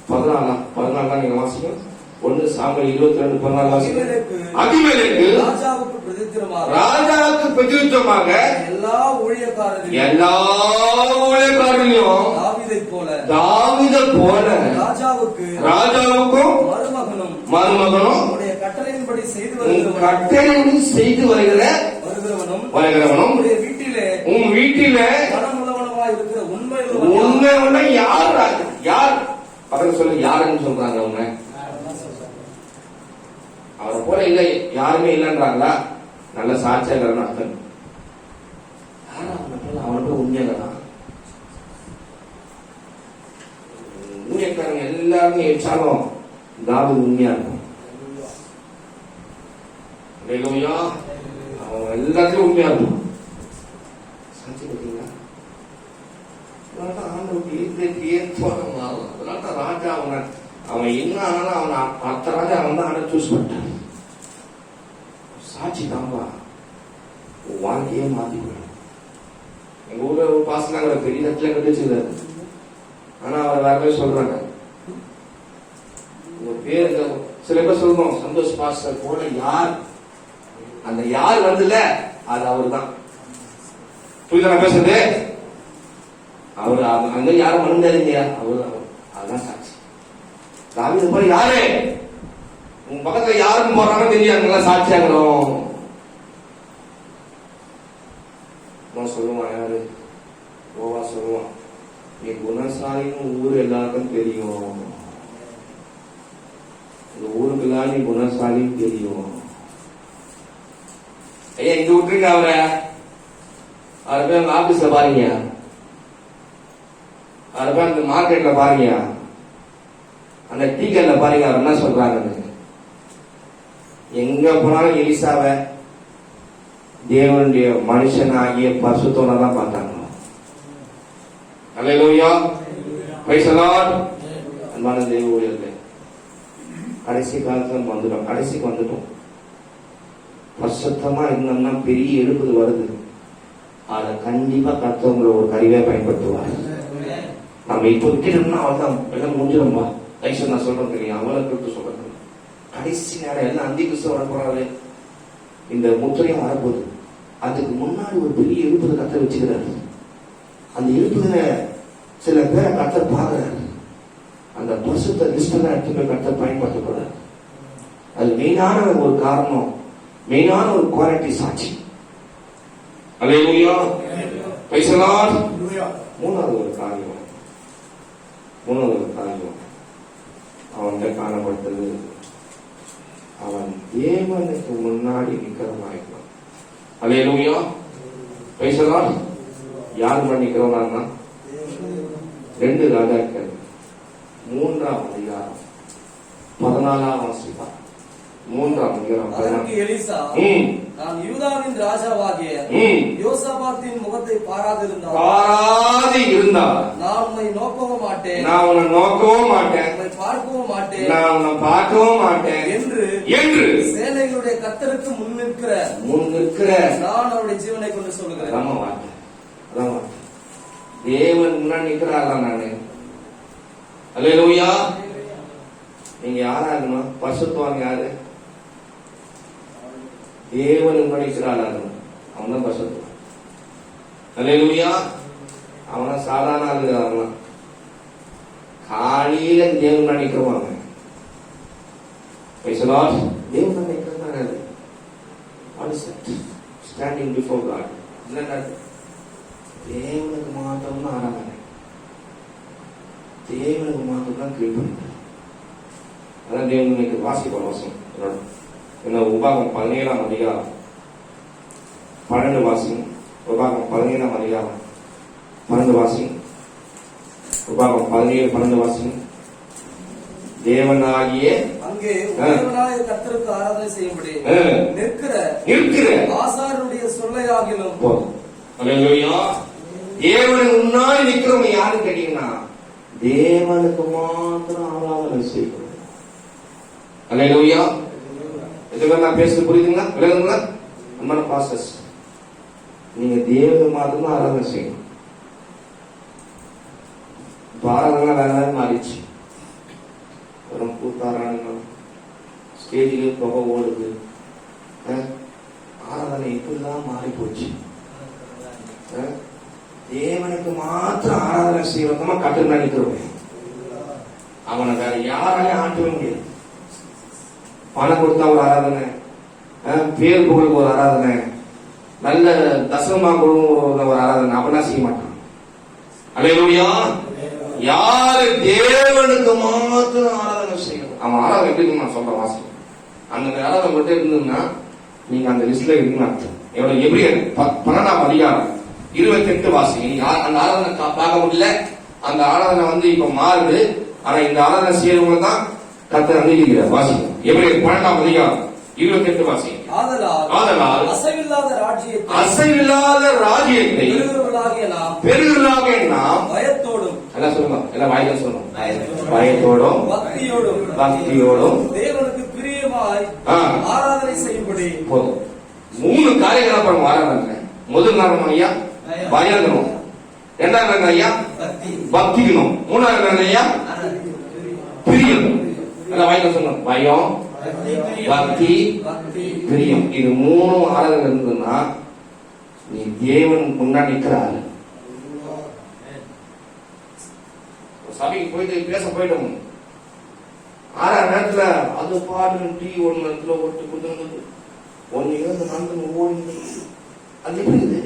14 நீங்க வாசிங்க. 1 சாமுவேல் 22:14 வாசிங்க. அபிமெலேக்கு ராஜாவுக்கு பிரதியுத்தரமாக எல்லா ஊழியக்காரர்களையும் தாவீதை போல ராஜாவுக்கும் மருமகனும் கட்டளையின்படி செய்து வருகிறவனும் உன் வீட்டிலே உண்மை யார் பக்கத்துல சொல்லு, யாருன்னு சொல்றாங்க அவங்க. அவரை போல இல்ல யாருமே இல்லைன்றாங்களா? நல்ல சாட்சியாளர்னு அர்த்தம். அவனுக்கு உண்மையாளனா? ஊழியக்காரங்க எல்லாருமே வச்சாலும் தாவீது உண்மையா இருக்கும். அவன் எல்லாத்துலயும் உண்மையா இருக்கும். சாட்சி பார்த்தீங்களா? அதனால்தான் ராஜா அவன் என்ன ஆனாலும் அவனை அத்த ராஜா அவன் தான் அவனை சூஸ் பண்ணிட்டான். சாட்சி தாம்பா வாழ்க்கையே மாத்தி போயிடும். எங்க ஊர்ல ஒரு பாசனாங்க பெரிய இடத்துல கட்டிச்சுருந்தாரு. ஆனா அவரை வேற பேர் சொல்றாங்க. உங்க பேர் சில பேர் சொல்லணும் சந்தோஷ் பாஸ்டர் போல யார், அந்த யார் வந்துல அது அவரு தான். புரியுதா பேசுறது? அவரு அங்க யாரும் மறந்தாரு இல்லையா? அவரு அதுதான் சாட்சி. தாவீது போல யாரு உங்க பக்கத்துல யாருன்னு போறாங்க தெரியாதுங்களா? சாட்சியாகிறோம். சொல்லுவான் யாரு? ஓவா சொல்லுவான், நீ குணசாலின்னு ஊரு எல்லாருக்கும் தெரியும், இந்த ஊருக்குலாம் நீ குணசாலின்னு தெரியும். ஐயா இங்க விட்டுருங்க அவரை போய் அந்த ஆபீஸ்ல பாருங்க, போய் அந்த மார்க்கெட்ல பாருங்க, அந்த டீ கல்ல பாருங்க அவர் என்ன சொல்றாங்க. எங்க போனாலும் எலிசாவை தேவனுடைய மனுஷனாகிய பரிசுத்தோட தான் பார்த்தாங்க. அல்லேலூயா, பிரைஸ் தி லார்ட். அன்பான தேவ ஊழியர்களே, கடைசி காலத்துல வந்துட்டோம், கடைசிக்கு வந்துட்டோம். பரிசுத்தமா இருந்தோம்னா பெரிய எழுப்புது வருது. அதை கண்டிப்பா கர்த்தர் ஒரு கருவியா பயன்படுத்துவார். நம்ம இப்போ விட்டுட்டோம்னா அவள்தான் எல்லாம் முடிஞ்சிடும்பா. கைசன் நான் சொல்றேன் தெரியும், அவளை குறித்து சொல்றேன். கடைசி நேரம் எல்லாம் அந்தி கிறிஸ்துவ வரப்போறாரு, இந்த முத்திரையும் வரப்போகுது. அதுக்கு முன்னாடி ஒரு பெரிய எழுப்புதை கர்த்தர் வச்சுக்கிறாரு. அந்த எழுப்புதல சில பேரை கர்த்தர் பார்க்கிறாரு. அந்த பரிசுத்த லிஸ்ட் எடுத்து போய் கர்த்தர் பயன்படுத்தக்கூடாது. அது மெயினான ஒரு காரணம், மெயினான ஒரு குவாலிட்டி சாட்சி. அல்லேலூயா, பிரைஸ் தி லார்ட். மூணாவது ஒரு காரியம் அவன்கிட்ட காணப்பட்டது, அவன் தேவனுக்கு முன்னாடி நிக்கிறவனாயிருந்தான். அல்லேலூயா, பிரைஸ் தி லார்ட். யார் முன்னாடி நிக்கிறவனா? 2 ராஜாக்கள் 3ஆம் அதிகாரம் 14ஆம் வசனம். மூன்றாம் அதிகாரம் அதற்கு எலிசா, ம். நான் யூதாவின் ராஜாவாகிய ம். யோசாபாத்தின் முகத்தை பாராதிருந்தால் பாராது இருந்தா நான் உம்மை நோக்கவும் மாட்டேன், நான் உன்னை நோக்கவும் மாட்டேன், உம்மை பார்க்கவும் மாட்டேன் நான் உன்னை பார்க்கவும் மாட்டேன் என்று சேனைகளுடைய கர்த்தருக்கு முன் நிற்கிற முன் நிற்கிற நான் அவருடைய ஜீவனை கொண்டு சொல்லுகிறேன். அதான் வார்த்தை. அதான் வார்த்தை. தேவன் முன்னாடி நிற்கிறாரா நானு? அல்லேலூயா. நீங்க யாராகணும்? பரிசுத்தவான் யாரு? தேவன் முன்னாடி நிற்கிறாராகணும். அவன் தான் பரிசுத்தவான். அல்லேலூயா. அவனா சாதாரண ஆளு. அவனா காலையில தேவன் முன்னாடி நிற்கிறவாங்க. தேவன் நிற்கிறாரு. Standing before God. தேவனுக்கு மாத்திரம் தான் ஆராதனை. தேவனுக்கு மாத்திரம் தான் கீழ்ப்படிதல். அதான் தேவனுக்கு வாசிப்போம் வாசம். என்ன உபாகம் 17ஆம் அதிகாரம் 12 வாசியும். உபாகம் 17ஆம் அதிகாரம் 12 வாசியும். உபாகம் 17-12 வாசியும். தேவனாகிய அங்கே தேவனாய கர்த்தருக்கு ஆராதனை செய்யும்படி நிற்கிற ஆசாரனுடைய சொல்லையாகிலும் போதும். அல்லேலூயா. தேவனுக்கு முன்னாடி நிக்கிறவங்க யாருன்னு கேட்டீங்கன்னா தேவனுக்கு மாத்திரம் ஆராதனை செய்யணும். அல்லேலூயா. இதுக்கு நான் பேசுறது புரியுதுங்களா? விளங்குங்களா? அம்மான பாஸ்டர்ஸ், நீங்க தேவனுக்கு மாத்திரம் ஆராதனை செய்யணும். ஆராதனை வேற வேற மாறிடுச்சு. வரும் கூத்தாராங்க ஸ்டேஜிலே புகை ஓடுது. ஆராதனை எப்படிதான் மாறி போச்சு. தேவனுக்கு மாத்திரம் ஆராதனை செய்வதமா கட்டு நினைக்கிறோம். அவனை வேற யாராலையும் ஆட்டவே முடியாது. பணம் கொடுத்தா ஒரு ஆராதனை, பேர் புகழுக்கு ஒரு ஆராதனை, நல்ல தசமா கொடுக்க ஒரு ஆராதனை அப்படின்னா செய்ய மாட்டான். அல்லேலூயா. யாரு தேவனுக்கு மாத்திரம் ஆராதனை செய்யணும். அவன் ஆராதனை எப்படி நான் சொல்ற வாசிக்கும். அந்த ஆராதனை மட்டும் இருந்ததுன்னா நீங்க அந்த லிஸ்ட்ல இருக்குன்னு அர்த்தம். எவ்வளவு எபிரியர் 12ஆம் அதிகாரம் 28 வாசிங்க. நீங்க அந்த ஆராதனை பார்க்க முடியல. அந்த ஆராதனை இப்ப மாறுது. ஆனா இந்த ஆராதனை செய்யறவங்க தான் கர்த்தர் அங்கீகரிக்கிறார். வாசிங்க. எபிரியர் 12ஆம் அதிகாரம் 28 வாசிங்க. ஆதலால் அசைவில்லாத ராஜ்யத்தை பெறுகிறவர்களாகிய நாம் பயத்தோடும், எல்லாம் சொல்லுங்க, எல்லாம் வாயில சொல்லுங்க, பயத்தோடும் பக்தியோடும் தேவனுக்கு பிரியமாய் ஆராதனை செய்யும்படி. போதும். 3 காரியங்களை அப்புறம் ஆராதனை. முதல் நேரம் ஐயா பயங்கரம், 2ஆவது நேரம் ஐயா பக்திக்கணும், 3ஆவது நேரம் ஐயா பிரியம். எல்லாம் வாயில சொல்லுங்க, பயம் பக்தி பிரியம். இது 3 ஆராதனை இருந்ததுன்னா நீ தேவன் முன்னாடி நிற்கிறாரு. சபைக்கு போயிட்டு பேச போயிட்டோம். 6 நேரத்துல அது பாடு டீ 1 நேரத்துல ஒட்டு குடும்பது 1 இருந்து நடந்து ஓடி அது எப்படி?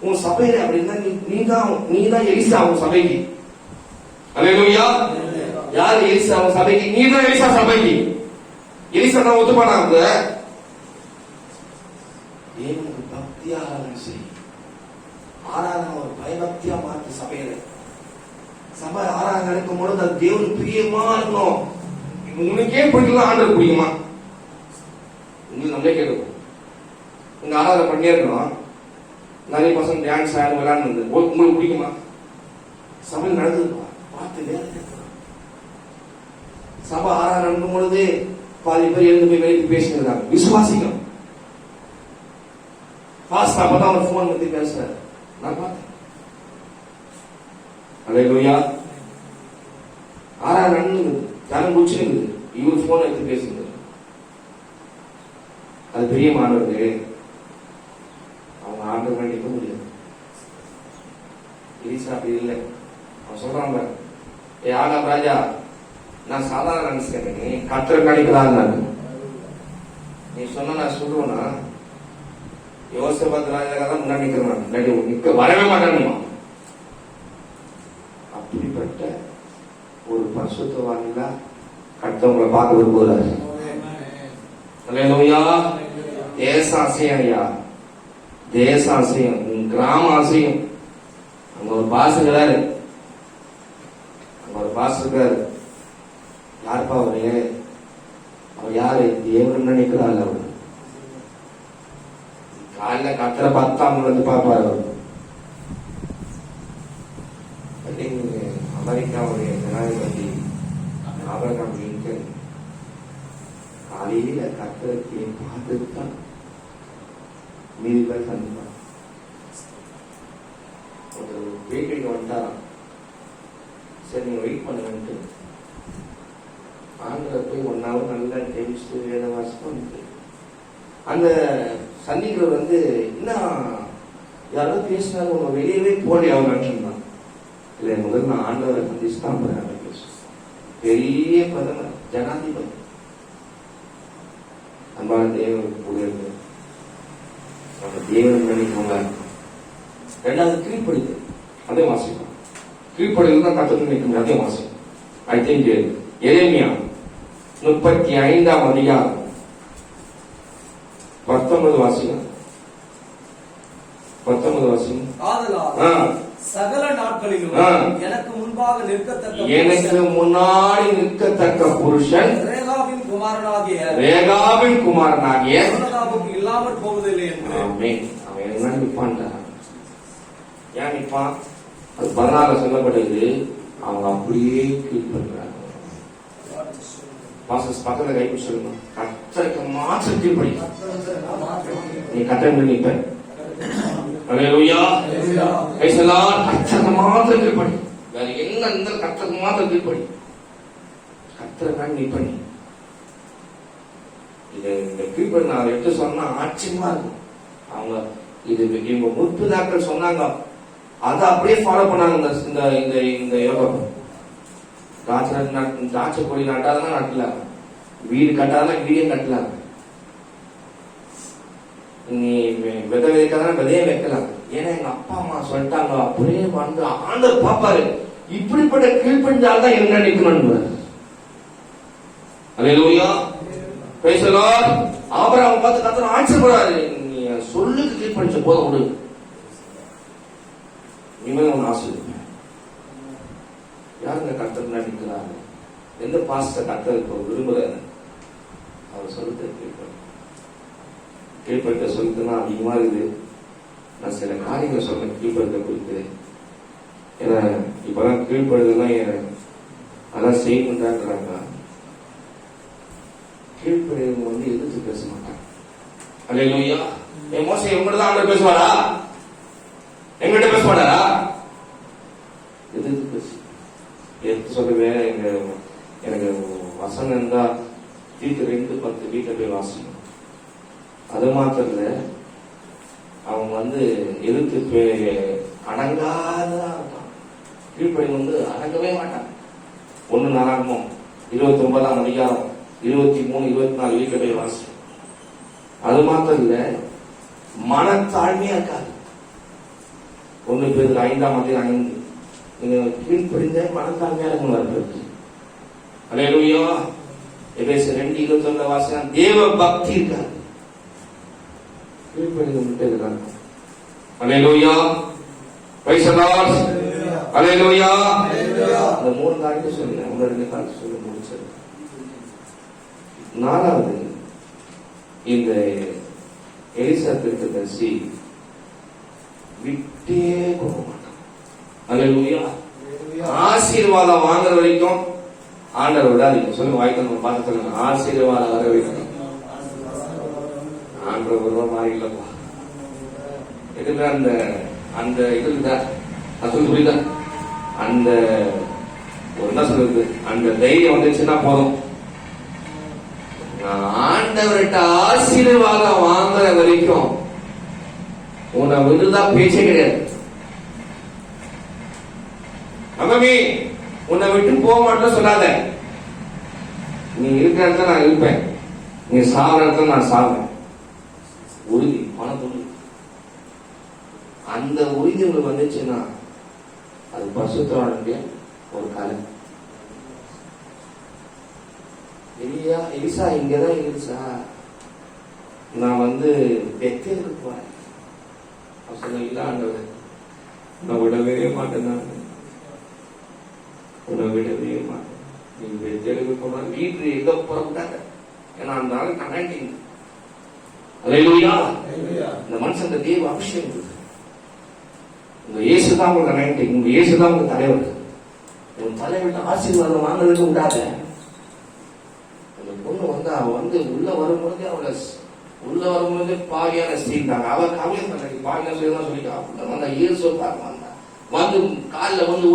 உன் சபையில அப்படின்னா நீதான் எலிசா உன் சபைக்கு. அல்லேலூயா. யாரு எலிசா உன் சபைக்கு? நீதான் எலிசா சபைக்கு. எலிசா தான் ஒத்துப்பானா? தேவனுக்கு பக்தியா ஆராதனை செய்யும். ஆராதனை ஒரு பயபக்தியா மாற்று சபையில. சபை ஆராதனை நடக்கும் பொழுது அது தேவன் பிரியமா இருக்கணும். உனக்கே பிடிக்கலாம், ஆண்டவர் பிடிக்குமா? உங்களுக்கு நம்மளே கேட்கும். உங்க ஆராதனை பண்ணியே இருக்கணும். நிறைய பசங்க டான்ஸ் ஆடு விளையாண்டு உங்களுக்கு பிடிக்குமா? சபை நடந்தது பார்த்து வேலை சபை ஆராதனை நடக்கும் பொழுது பாதி பேர் எழுந்து போய் வெளியே பேசினாங்க. விசுவாசிக்கும். பாஸ்டர் அப்பதான் ஒரு போன் பத்தி பேசுறாரு. நான் பார்த்தேன். அல்லேலூயா. ஆராதனை நடந்தது, ஜனம் குடிச்சிருந்தது, இவர் போன் எடுத்து பேசுறது. அது பிரியமானவர்களே, அவங்க ஆண்டவரை நிற்க முடியாது. எலிசா அப்படி இல்லை. அவன் சொல்றான் பாரு, ஏ ஆகாப் ராஜா, நான் சாதாரண நினைச்சேன், நீ கர்த்தரை கணிக்கிறாங்க. நீ சொன்ன நான் சொல்லுவேன்னா யோசபாத் ராஜா தான் முன்னாடி நிற்கிறேன், நிற்க வரவே மாட்டேன். அப்படிப்பட்ட ஒரு பரிசுத்தவான்களா கர்த்தவங்களை பார்க்க விரும்புகிறார். அல்லேலூயா. தேச ஆசையம் ஐயா, தேச ஆசையம், கிராம ஆசையம். அங்க ஒரு பாஸ் இருக்கிறாரு, அங்க ஒரு பாஸ் இருக்காரு. யாருப்பா அவரு? அவர் யாரு? தேவன் நினைக்கிறாள். அவர் காலைல கத்தரை பார்த்தா அவங்க வந்து பார்ப்பாரு. அவர் அமெரிக்காவுடைய ஜனாதிபதி ஆபிரகாம் லிங்கன் காலையில கத்தருக்கு பார்த்துட்டு தான் மீதி பேர் சந்திப்பார். ஒரு வீட்டுக்கு வந்துட்டாராம். சரி நீங்க வெயிட் பண்ணுங்கன்ட்டு ஆந்திர போய் 1 hour நல்லா ஜெயிச்சு வேத வாசம் அந்த சந்திக்கிறவர் வந்து இன்னும் யாராவது பேசினாலும் உங்க வெளியவே போலி அவங்க சொன்னான். இல்லை முதல்ல நான் ஆண்டவரை சந்திச்சு தான் பேசுவேன். பெரிய பிரதமர் ஜனாதிபதி அன்பான தேவனுக்கு புகழ்ந்து நம்ம தேவன் நினைக்கவங்க. ரெண்டாவது கீழ்ப்படிது, அதே வாசிக்கும். கீழ்ப்படிது தான் கத்தத்து நினைக்கும், அதே வாசிக்கும். ஐ திங்க் எரேமியா 35ஆம் அதிகாரம் 19 வாசிக்கும். 19 வாசிக்கும். ஆதலால் சகல நாட்களிலும் எனக்கு முன்பாக எனக்கு முன்னாடி நிற்கத்தக்க புருஷன் ரேகாவின் குமாரனாகிய யோனதாபுக்கு இல்லாமல் போவதில்லை என்று. அவன் என்ன நிற்பான்? ஏன் நிற்பான்? அது 16 சொல்லப்பட்டது. அவங்க அப்படியே கீழ்படுறாங்க. பக்கத்துல கை சொல்லணும். கத்தருக்கு மாற்றம் கீழ்படி. நீ கத்தரை நிற்ப. அல்லேலூயா. கத்தருக்கு மாத்திரம் கீழ்படி. வேற என்ன இருந்தாலும் கத்தருக்கு மாத்திரம் கீழ்படி. கத்தரை நிற்பனி. இந்த கீழ்படி நான் எடுத்து சொன்னா ஆச்சரியமா இருக்கும். அவங்க இது இவங்க முற்புதாக்கள் சொன்னாங்க, அதை அப்படியே ஃபாலோ பண்ணாங்க. இந்த யோகம் திராட்சை கொடி நட்டாதான் நட்டலாம், வீடு கட்டாதான் வீடே கட்டலாம், நீ விதை வைக்காதான் விதையே வைக்கலாம். ஏன்னா எங்க அப்பா அம்மா சொல்லிட்டாங்க. அப்படியே வந்து ஆண்டவர் பாப்பாரு. இப்படிப்பட்ட கீழ்ப்படிஞ்சால்தான் என்ன நிக்கணும். அல்லேலூயா. Praise the lord. ஆபிரகாம் பார்த்து கர்த்தர் ஆச்சரியப்படுறாரு. நீ சொல்லுக்கு கீழ்ப்படிச்ச போதும் விடு, இனிமேல் உன் ஆசீர்வதிப்பேன். யாருங்க கர்த்தர் நடிக்கிறாரு? எந்த பாஸ்டர் கர்த்தர் இப்போ விரும்புறாரு? அவர் சொல்லிட்டு கீழ்படுத்த சொல்லிட்டுனா அதிகமா இருக்குது. நான் சில காரியங்களை சொல்ல கீழ்படுத்த குறித்து. ஏன்னா இப்பதான் கீழ்படுதெல்லாம் அதான் செய்யணுன்றாங்க. கீழ்ப்படிதவங்க வந்து எதிர்த்து பேச மாட்டாங்க. அல்லேலூயா. என் மோசம் எங்கிட்ட தான் ஆண்டவர் பேசுவாரா? எங்கிட்ட பேச மாட்டாரா? எதிர்த்து பேசு. எடுத்து சொல்லுவேன். எனக்கு வசனம் இருந்தா தீர்த்து 2:10 வீட்டை போய் வாசிக்கணும். அது மாத்திரம் இல்ல, அவங்க வந்து எதிர்த்து அடங்காதான் இருக்கான். கீழ்ப்படி வந்து அடங்கவே மாட்டாங்க. 1 நாளாகமும் 29ஆம் அதிகாரம் 23, 24 வீட்டை போய் வாசிக்கணும். அது மாத்திரம் இல்ல, மனத்தாழ்மையா இருக்காது. 1 பேதுரு 5ஆம் அதிகாரம் 5. நீங்க கீழ்ப்படிந்த மனத்தாழ்மையா இருக்கணும். அல்லேலூயா. எபேசியர் 2:21 வாசனம் தேவ பக்தி இருக்காது. கீழ்ப்படிந்து விட்டு இருக்காங்க. அல்லேலூயா. Praise the lord. அல்லேலூயா. அந்த 3 காரியத்தை சொல்லுங்க. 1-2 காரியத்தை சொல்ல முடிச்சது. 4வது, இந்த எலிசா தீர்க்கதரிசி விட்டே போக மாட்டான். அல்லேலூயா. ஆசீர்வாதம் வாங்குற வரைக்கும் ஆண்டவர் விடாதீங்க. சொல்லுங்க, வாய்க்கு பார்த்து சொல்லுங்க. ஆசீர்வாதம் வர வைக்கணும். ஆண்டவர் ஒருவா மாறி இல்லப்பா. எதுக்கு அந்த இதுக்குதா அது புரியுதா? அந்த என்ன சொல்றது, அந்த தைரியம் வந்துச்சுன்னா போதும். ஆண்டவர்கிட்ட ஆசீர்வாதம் வாங்குற வரைக்கும் உன்னை விருதா பேச்சே கிடையாது. அம்மாமி உன்னை விட்டு போக மாட்டேன்னு சொல்லாத. நீ இருக்கிற இடத்துல நான் இருப்பேன், நீ சாகுற இடத்துல நான் சாகுவேன். உறுதி, மனத்துறுதி. அந்த உறுதி உங்களுக்கு வந்துச்சுன்னா அது பரிசுத்தவானுடைய ஒரு கலை. எலிசா இங்கதான் இருந்துச்சா, நான் வந்து பெத்தேலுக்கு போறேன். சொன்ன இல்ல ஆண்டவர், நான் விடவே மாட்டேன், நான் விடவே மாட்டேன். நீ பெத்தேலுக்கு போனா வீட்டு எங்க புறப்பட்டாங்க ஏன்னா அந்த நாளைக்கு அனாயிண்டிங். அல்லேலூயா. இந்த மனுஷன் தேவ அபிஷேகம் இருக்கு. உங்க இயேசு தான் உங்களுக்கு அனாயிண்டிங். உங்க இயேசு தான் உங்க தலைவர். உன் தலைவர்கிட்ட ஆசீர்வாதம் வாங்குறதுக்கு விடாத. அந்த பொண்ணு வந்து அவ வந்து உள்ள வரும்போது பாவியான ஸ்திரீட்டாங்க. அவ கவியம் பண்ணி பாவியான ஸ்திரீதான் சொல்லிட்டா. வந்தா இயேசு வந்து காலில் வந்து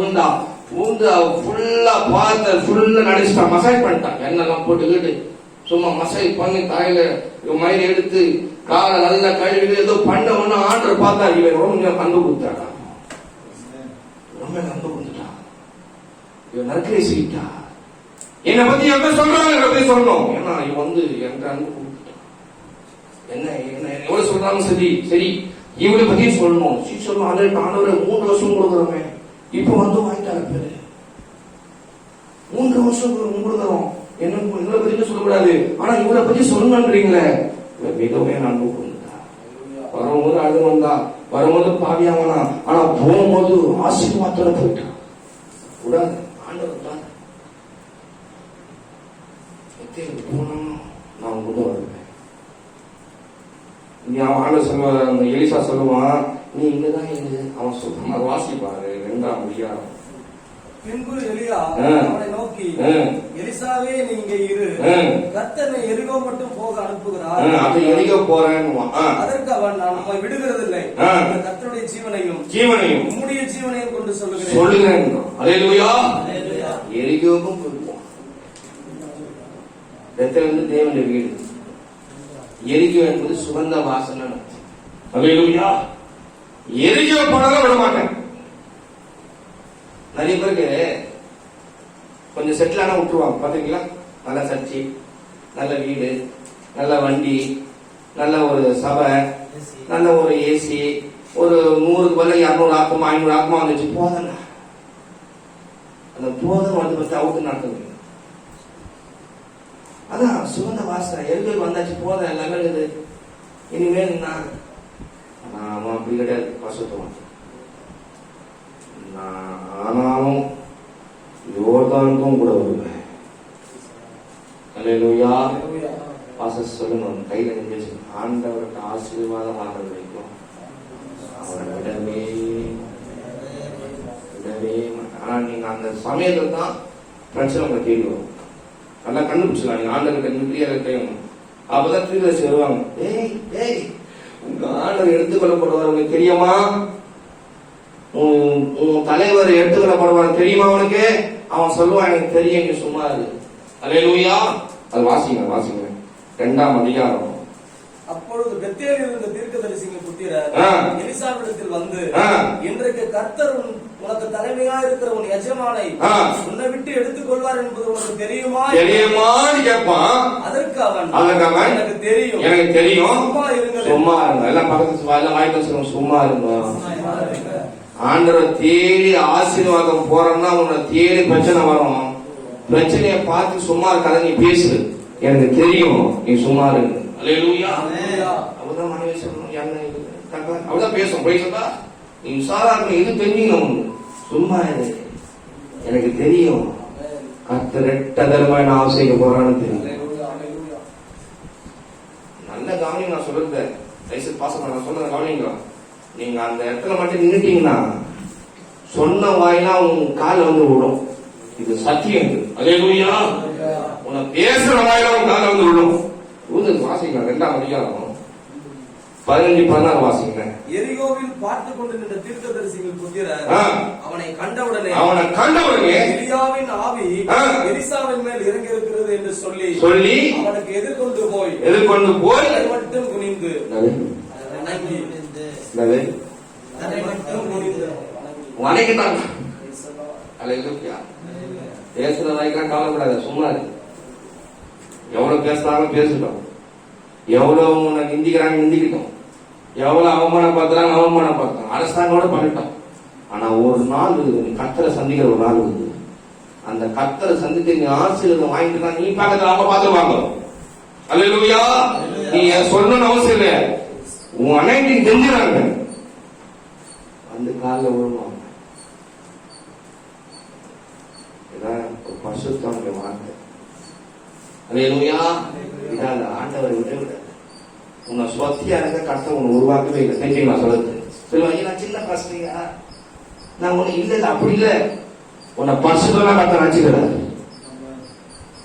விழுந்து அவ ஃபுல்லா பார்த்த ஃபுல்லா நடிச்சுட்டா. மசாஜ் பண்ணிட்டான். எண்ணெல்லாம் போட்டுக்கிட்டு சும்மா மசாஜ் பண்ணி தலையில மயில எடுத்து காலை நல்லா கழுவி ஏதோ பண்ண ஒண்ணு ஆர்டர் பார்த்தா இவன் ரொம்ப அன்பு கொடுத்தாடா. ரொம்ப அன்பு கொடுத்துட்டா. இவன் நற்கரை செய்யிட்டா. என்னை பத்தி எங்க சொல்றாங்க சொல்லணும். ஏன்னா இவன் வந்து எங்க அன்பு கொடுத்துட்டான். என்ன எவ்வளவு சொல்றாலும் சரி இவளை பத்தி சொல்லணும். சொல்லணும். அதே நானூறு 3 வருஷம் கொடுக்குறோமே. இப்ப வந்து வாங்கிட்டாங்க பேரு. 3 வருஷம் கொடுக்குறோம். என்ன இவளை பத்தி சொல்லக்கூடாது. ஆனா இவளை பத்தி சொல்லணும்ன்றீங்களே. மிகவும் அன்பு கொடுத்தா. வரும்போது அழுது வந்தா, வரும்போது பாவியாவனா, ஆனா போகும்போது ஆசீர்வாதத்தோட போயிட்டான். கூடாது. ஆண்டவர் தான் போனா நான் கூட வருவேன். நீ அவன் ஆண்டவர் சொல்லுவான், எலிசா சொல்லுவான், நீ இங்கதான் இருந்து அவன் சொல்றான். அதை வாசிப்பாரு 2ஆம் அதிகாரம். பின்பு எலியா அவனை நோக்கி, எலிசாவே நீங்க இரு, கர்த்தர் எரிகோ மட்டும் போக அனுப்புகிறார். அது எரிகோ போறேன்னு. அதற்கு அவன், நான் நம்மை விடுகிறதில்லை, கர்த்தருடைய ஜீவனையும் உம்முடைய ஜீவனையும் கொண்டு சொல்லுகிறேன். அல்லேலூயா. எரிகோவும் போடுவோம். பெத்தேலிருந்து தேவனுடைய வீடு. எரிகோ என்பது சுகந்த வாசனை. அல்லேலூயா. எரிகோ போனதை விட மாட்டேன். நிறைய பேருக்கு கொஞ்சம் செட்டில் ஆனா விட்டுருவாங்க. பாத்தீங்களா? நல்ல சர்ச்சி, நல்ல வீடு, நல்ல வண்டி, நல்ல ஒரு சபை, நல்ல ஒரு ஏசி, ஒரு 100க்கு பதில் 200 ஆக்கமா 500 ஆக்கமா வந்துச்சு. போதங்க அந்த போதம் வந்து பத்தி அவுத்து நடத்துங்க. அதான் சுகந்த வாசனை. எரிகோ வந்தாச்சு. போதும் எல்லாமே இருக்குது. இனிமேல் ஆமா அப்படி கிடையாது. பசுத்தம் ஆனாலும் யோர்தானுக்கும் கூட வருவேன். அல்லேலூயா. பாஸ்டர் சொல்லணும், கையில நெஞ்சு ஆண்டவருக்கு ஆசீர்வாதம் ஆகிறது வரைக்கும் அவரை விடவே ஆனா நீங்க அந்த சமயத்துல தான் பிரச்சனை உங்க தேடி வரும். நல்லா கண்டுபிடிச்சலாம். நீங்க ஆண்டவருக்கு நிம்மதியா இருக்கையும் அப்பதான் தீர்வு வருவாங்க. ஏய் உங்க ஆண்டவர் எடுத்துக்கொள்ளப்படுவார் உங்களுக்கு தெரியுமா? உன் தலைவர் எடுத்துக்கொள்ளப்படுவார் தெரியுமா உனக்கு? அவன் சொல்லுவான், எனக்கு தெரியும், நீ சும்மா இரு. அல்லேலூயா. அது வாசிங்க 2ஆம் அதிகாரம். அப்பொழுது பெத்தேலில் இருந்த தீர்க்கதரிசியின் புத்திரர் எலிசாவிடத்தில் வந்து, இன்றைக்கு கர்த்தர் உனக்கு தலைமையா இருக்கிற உன் எஜமானை உன்னை விட்டு எடுத்துக் கொள்வார் என்பது உனக்கு தெரியுமான்னு கேட்பான். அதற்கு அவன், எனக்கு தெரியும், சும்மா இருங்க. எல்லாம் பக்கத்து வாய்க்கு சொல்லுங்க, சும்மா இருங்க. ஆண்டவரை தேடி ஆசீர்வாதம் போறோம்னா உன்னை தேடி பிரச்சனை வரும். பிரச்சனையை பார்த்து சும்மா இருக்காத, நீ பேசு. எனக்கு தெரியும், நீ சும்மா இருக்கு. அல்லேலூயா. அவதான் மனைவி சொல்லணும், அவதான் பேசும். பேசுதா நீ சாதாரண இது தெரியும். சும்மா இரு, எனக்கு தெரியும். கர்த்தர் 8 தடவை நான் ஆசைக்க போறான்னு தெரியும். நல்ல கவனிங்க. நான் சொல்றது தயவுசெய்து பாசம் நான் சொன்னதை கவனிங்க. நீங்க அந்த இடத்துல மட்டும் நின்னுட்டீங்கன்னா சொன்ன வாயினா உங்க கால வந்து விடும். இது சத்தியம். அல்லேலூயா. உன்னை பேசுற வாயில உங்க கால வந்து விடும். வாசிங்க 2ஆம் அதிகாரம் 15-16 வாசிங்க. எரிகோவில் பார்த்து கொண்டு நின்ற தீர்க்கதரிசியின் புத்திரர் அவனை கண்டவுடனே எலியாவின் ஆவி எலிசாவின் மேல் இறங்கி இருக்கிறது என்று சொல்லி அவனுக்கு எதிர்கொண்டு போய் மட்டும் குனிந்து வணங்கிட்டாங்க. பேசுற வாய்க்கெல்லாம் கவலைப்படாத, சும்மா இருக்கு. எவ்வளவு பேசுறாங்க பேசிட்டோம். எவ்வளவு உன்னை நிந்திக்கிறாங்க நிந்திக்கிட்டோம். எவ்வளவு அவமானப்படுத்துறாங்க. அரசாங்கோட பண்ணிட்டோம். ஆனா ஒரு நாள் கர்த்தரை சந்திக்கிற ஒரு நாள் இருக்குது. அந்த கர்த்தரை சந்தித்து நீ ஆசீர்வாதம் வாங்கிட்டு நீ பக்கத்துல அவங்க பார்த்துருவாங்க. அல்லேலூயா. நீ சொல்லணும்னு அவசியம் இல்லை. உன் அனைத்தையும் தெரிஞ்சுறாங்க. அந்த காலில் விழுவாங்க. இதான் ஒரு பரிசுத்தமுடைய வார்த்தை. அல்லேலூயா. இதான் ஆண்டவரை விட உன்னை சொத்தியா இருக்க கஷ்டம் உன்னை உருவாக்கவே இல்லை. தெரிஞ்சுங்களா சொல்லுது? சொல்லுவாங்க நான் சின்ன பசங்க, நான் ஒண்ணு இல்ல அப்படி இல்ல. உன்னை பசுக்கெல்லாம் கத்த நினைச்சுக்கிறாரு.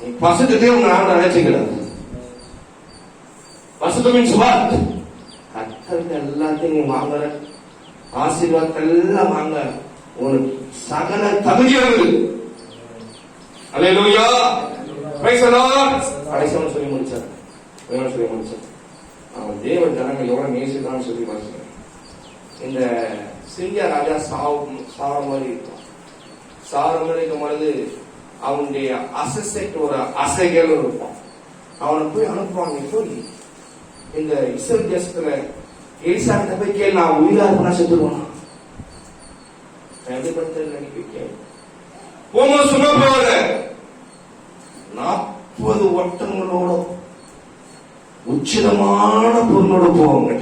நீ பசுக்கத்தே உன்னை ஆண்ட நினைச்சுக்கிறாரு. பசுக்கு மீன்ஸ் வாட்? கத்தருக்கு எல்லாத்தையும் நீ வாங்குற, ஆசீர்வாதத்தை எல்லாம் வாங்க உனக்கு சகல தகுதி வருது. அல்லேலூயா, பிரைஸ் தி லார்ட். கடைசியா சொல்லி முடிச்சார். அவன் தேவ ஜனங்கள் எவ்வளவு நேசிதான்னு சொல்லி வாசிக்கிறேன். இந்த சிரியா ராஜா சாவர மாதிரி இருக்கும். சாவர மாதிரி இருக்கும் பொழுது அவனுடைய அசெட் ஒரு அசைகள் இருக்கும். அவனை போய் அனுப்புவாங்க, போய் இந்த இஸ்ரேல் தேசத்துல எலிசா கிட்ட போய் கேள்வி, நான் உயிரா இருப்பா செத்துருவானா? போகும்போது சும்மா போவாங்க, 40 ஒட்டங்களோட உச்சிதமான பொருளோட போவாங்க.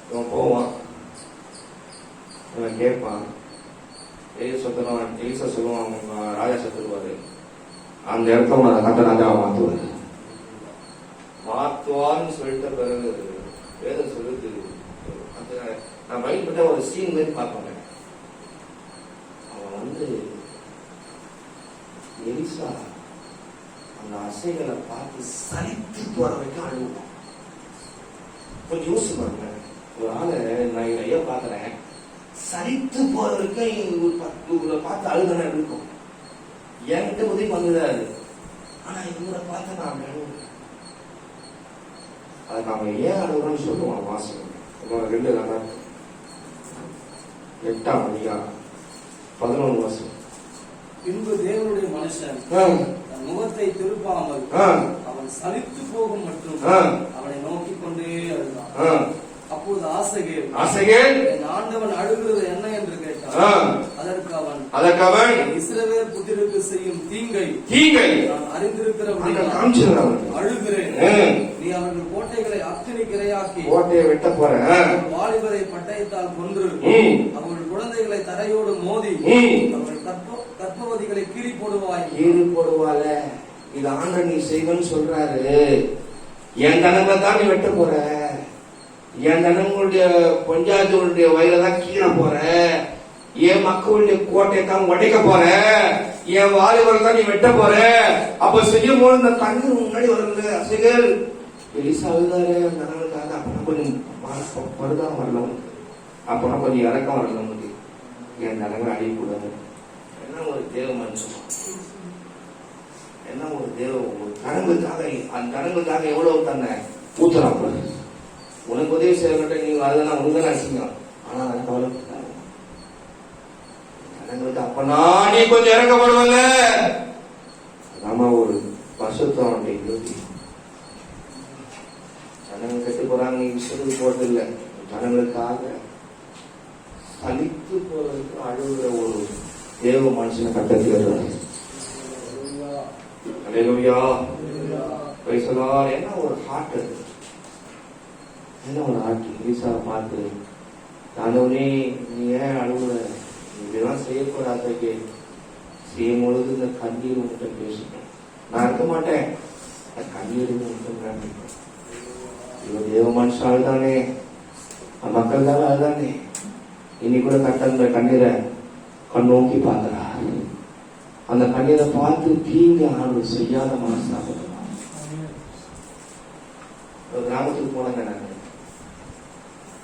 இவன் போவான், இவன் கேட்பான், எலிசா சொல்லுவான் ராஜா செத்துருவாரு. அந்த இடத்துல உன கட்ட ராஜாவை மாத்துவான்னு சொல்லிட்ட பிறகு வேதம் சொல்லுது. நான் பயன்பட்ட ஒரு சீன் மாதிரி பார்ப்பேன். அவன் எலிசா அந்த அசைகளை பார்த்து சலித்து போற வரைக்கும் அழுவான். கொஞ்சம் யோசிச்சு பாருங்க, ஒரு ஆளை நான் ஐயா பாக்குறேன், சலித்து போற வரைக்கும் பார்த்து அழுதானே இருக்கும். என்கிட்ட உதவி வந்துடாது, ஆனா இவரை பார்த்து நான் அழுவேன். அதுக்கு அவன் ஏன் அழுகுறான்னு சொல்லுவான். வாசகம் 2:8 வருஷம். பின்பு தேவனுடைய மனுஷன் முகத்தை திருப்பாமல் அவன் சலித்து போகும் மற்றும் அவனை நோக்கி கொண்டே அழுதான். அப்போது ஆசகேல் என் ஆண்டவன் அழுகிறது என்ன என்று கேட்டான். அதற்கு அவன் இஸ்ரவேல் புத்திரருக்கு செய்யும் தீங்கை நான் அறிந்திருக்கிறவன் அழுகிறேன். நீ அவர்கள் கோட்டைகளை அக்கினி கிரையாக்கி கோட்டையை வெட்ட போற, வாலிபரை பட்டயத்தால் கொன்று அவர்கள் குழந்தைகளை தரையோடு மோதி அவர்கள் கர்ப்பவதிகளை கீறி போடுவால. இது ஆண்டவன் நீ செய்வன்னு சொல்றாரு. என் ஜனங்களை தான் நீ வெட்ட போற, என் ஜனங்களுடைய பஞ்சாயத்துடைய வயலை தான் கீழே போற, என் மக்களுடைய கோட்டையை தான் உடைக்க போற, என் வாலிபரை தான் நீ வெட்ட போற. அப்ப செய்யும் போது இந்த தண்ணீர் முன்னாடி வருது. அசைகள் எலிசா அழுதாரு ஜனங்களுக்காக. அப்பனா கொஞ்சம் மருதான் வரலாம், அப்பனா கொஞ்சம் இறக்கம் வரலாம். என் ஜனங்களை அழியக்கூடாது. என்ன ஒரு தேவ மனுஷன், என்ன ஒரு தேவ ஜனங்களுக்காக. அந்த ஜனங்களுக்காக எவ்வளவு தன்னை ஊத்துறாங்க. உனக்கு உதவி செய்யப்பட்ட நீங்க அதெல்லாம் உனக்கு அசிங்கம், ஆனா நான் கவலைப்பட்டாங்க ஜனங்களுக்கு. அப்பனா நீ கொஞ்சம் இறக்கப்படுவல்ல. நாம ஒரு பசுத்தம் ஜனங்கள் கெட்டு போறாங்க, நீ விசது போறது இல்லை. ஜனங்களுக்காக சலித்து போறதுக்கு அழுகிற ஒரு தேவ மனுஷனை கட்டத்தில். என்ன ஒரு ஹார்ட், என்ன ஒரு ஹார்ட். எலிசா பார்த்து ஆண்டவனே நீ ஏன் அழுகுற, இதெல்லாம் செய்யக்கூடாது. செய்யும் பொழுது இந்த கண்ணீர் உங்கள்கிட்ட பேசணும். நான் இருக்க மாட்டேன், கண்ணீர் உங்கள்கிட்ட. இவன் தேவ மனுஷால் தானே, மக்கள் தானே அதுதானே. இனி கூட கட்ட கண்ணீரை கண்ணோக்கி பார்க்கிறார். அந்த கண்ணீரை பார்த்து தீங்கு ஆண்டு செய்யாத மனசு. ஒரு கிராமத்துக்கு போனாங்க. நான்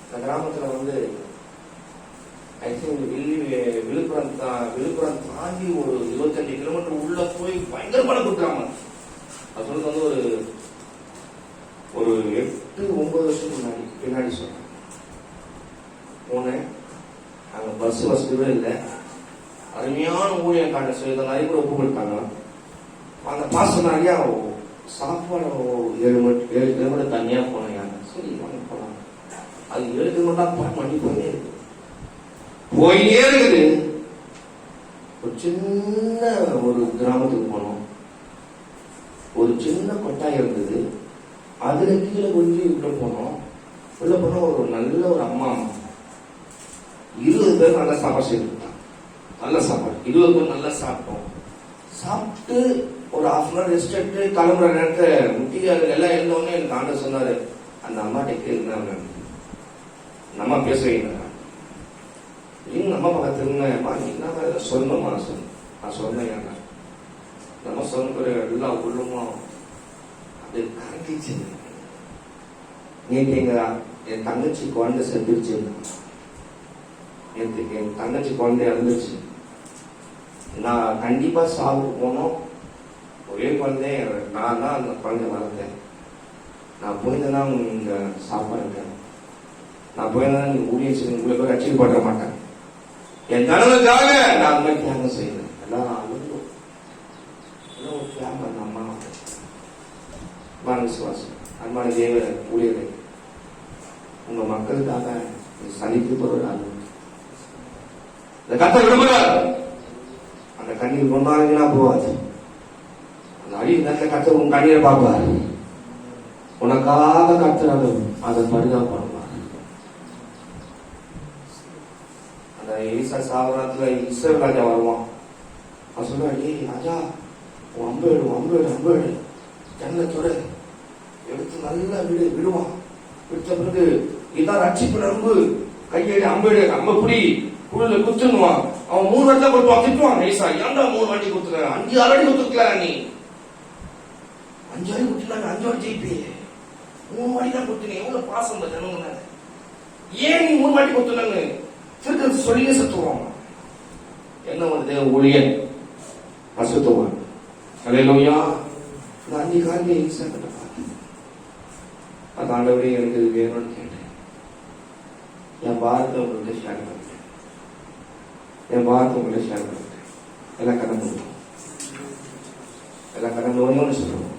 அந்த கிராமத்துல விழுப்புரம் தாண்டி ஒரு 25 கிலோமீட்டர் உள்ள போய் பயங்கரமான கிராமம். அது சொல்றது ஒரு 8-9 வருஷம் பின்னாடி சொன்னேன். போனேன், அங்க பஸ் வசதியே இல்லை. அருமையான ஊழியம் காட்ட சொல்லி நிறைய கூட ஒப்பு கொடுத்தாங்க. அந்த பாசம் நிறையா சாப்பாடு 7 கிலோமீட்டர் தனியா போனேன். சரி வாங்க போலாம். அது 7 கிலோமீட்டர் பண்ணி போயிட்டே இருக்குது. ஒரு சின்ன ஒரு கிராமத்துக்கு போனோம். ஒரு சின்ன கொட்டாய் இருந்தது, அதுல கீழே கொஞ்சம் உள்ள போனோம். உள்ள போனா ஒரு நல்ல ஒரு அம்மா 20 பேர் நல்லா சாப்பாடு செய்து, நல்ல சாப்பாடு 20 பேர் நல்லா சாப்பிட்டோம். சாப்பிட்டு ஒரு ஹாஃப் அன் அவர் ரெஸ்ட் எடுத்து கிளம்புற நேரத்தை முட்டிகள் எல்லாம் இருந்தோடனே எனக்கு ஆண்டவர் சொன்னாரு, அந்த அம்மாட்ட கேளுங்க, அந்த அம்மா பேச வைங்க. நம்ம பக்கத்துலமா நீ என்ன சொன்னமா நான் சொன்னேன். நம்ம சொன்ன எல்லா உள்ளுமா அது கரண்டிச்சு. நேற்று என் தங்கச்சி குழந்தை செத்துருச்சு. நேற்று என் தங்கச்சி குழந்தை இறந்துச்சு. நான் கண்டிப்பா சாவுக்கு போனோம். ஒரே குழந்தை, நான் தான் அந்த குழந்தை வளர்த்தேன். நான் போயிருந்தேன்னா இங்க சாப்பாடு, நான் போயிருந்தேன்னா நீங்க ஊழியம் உங்களுக்கு ரட்சிக்க பண்ற மாட்டேன். என் கனவுக்காக நான் அந்த மாதிரி தியாகம் செய்யறேன். எல்லாரும் அழுதும் ஒரு தியாகம் அந்த அம்மா விசுவாசம். அன்பான தேவ ஊழியரை, உங்க மக்களுக்காக சலித்து பொருள் இந்த கத்தை விடுபடாது. அந்த கண்ணீர் கொண்டாங்கன்னா போவாது. அந்த அடி நல்ல கத்தை உன் கண்ணீரை பார்ப்பாரு. உனக்காக கத்துறாங்க, அதை பரிதாபப்படுவார். அந்த ஈசா சாவரத்துல இஸ்ரவேல் ராஜா வருவான். அவன் சொல்லுவான், ஏய் ராஜா, அம்பேடு ஜன்னத்தோட எடுத்து நல்லா விடுவான். விட்ட பிறகு இதான் ரட்சிப்பு நம்பு, கையேடு அம்பேடு அம்பப்படி குழுல குத்துனுவான். அவன் 3 வாட்டி கொடுத்துவான், திட்டுவான். ஈசா, ஏன்டா 3 வாட்டி குத்துற? 5 6 அடி குத்துக்கலாம். நீ 5 அடி குத்துனா 5 வாட்டி ஜெயிப்பியே. 3 வாட்டி தான் குத்துனீங்க. எவ்வளவு பாசம் ஜனங்க. ஏன் நீ 3 வாட்டி குத்துனன்னு திருக்க சொல்லியே சத்துவான். என்ன வருது ஊழியன் பசுத்துவான். அல்லேலூயா. நான் 5 காரியம் ஈசா கிட்ட பார்த்தேன். அது ஆண்டவரே எனக்கு இது வேணும்னு கேட்டேன். என் பாரத்தை உங்கள்கிட்ட ஷேர் பண்ணிட்டேன். எல்லாம் கடந்து ஒன்று சொல்லுவோம்.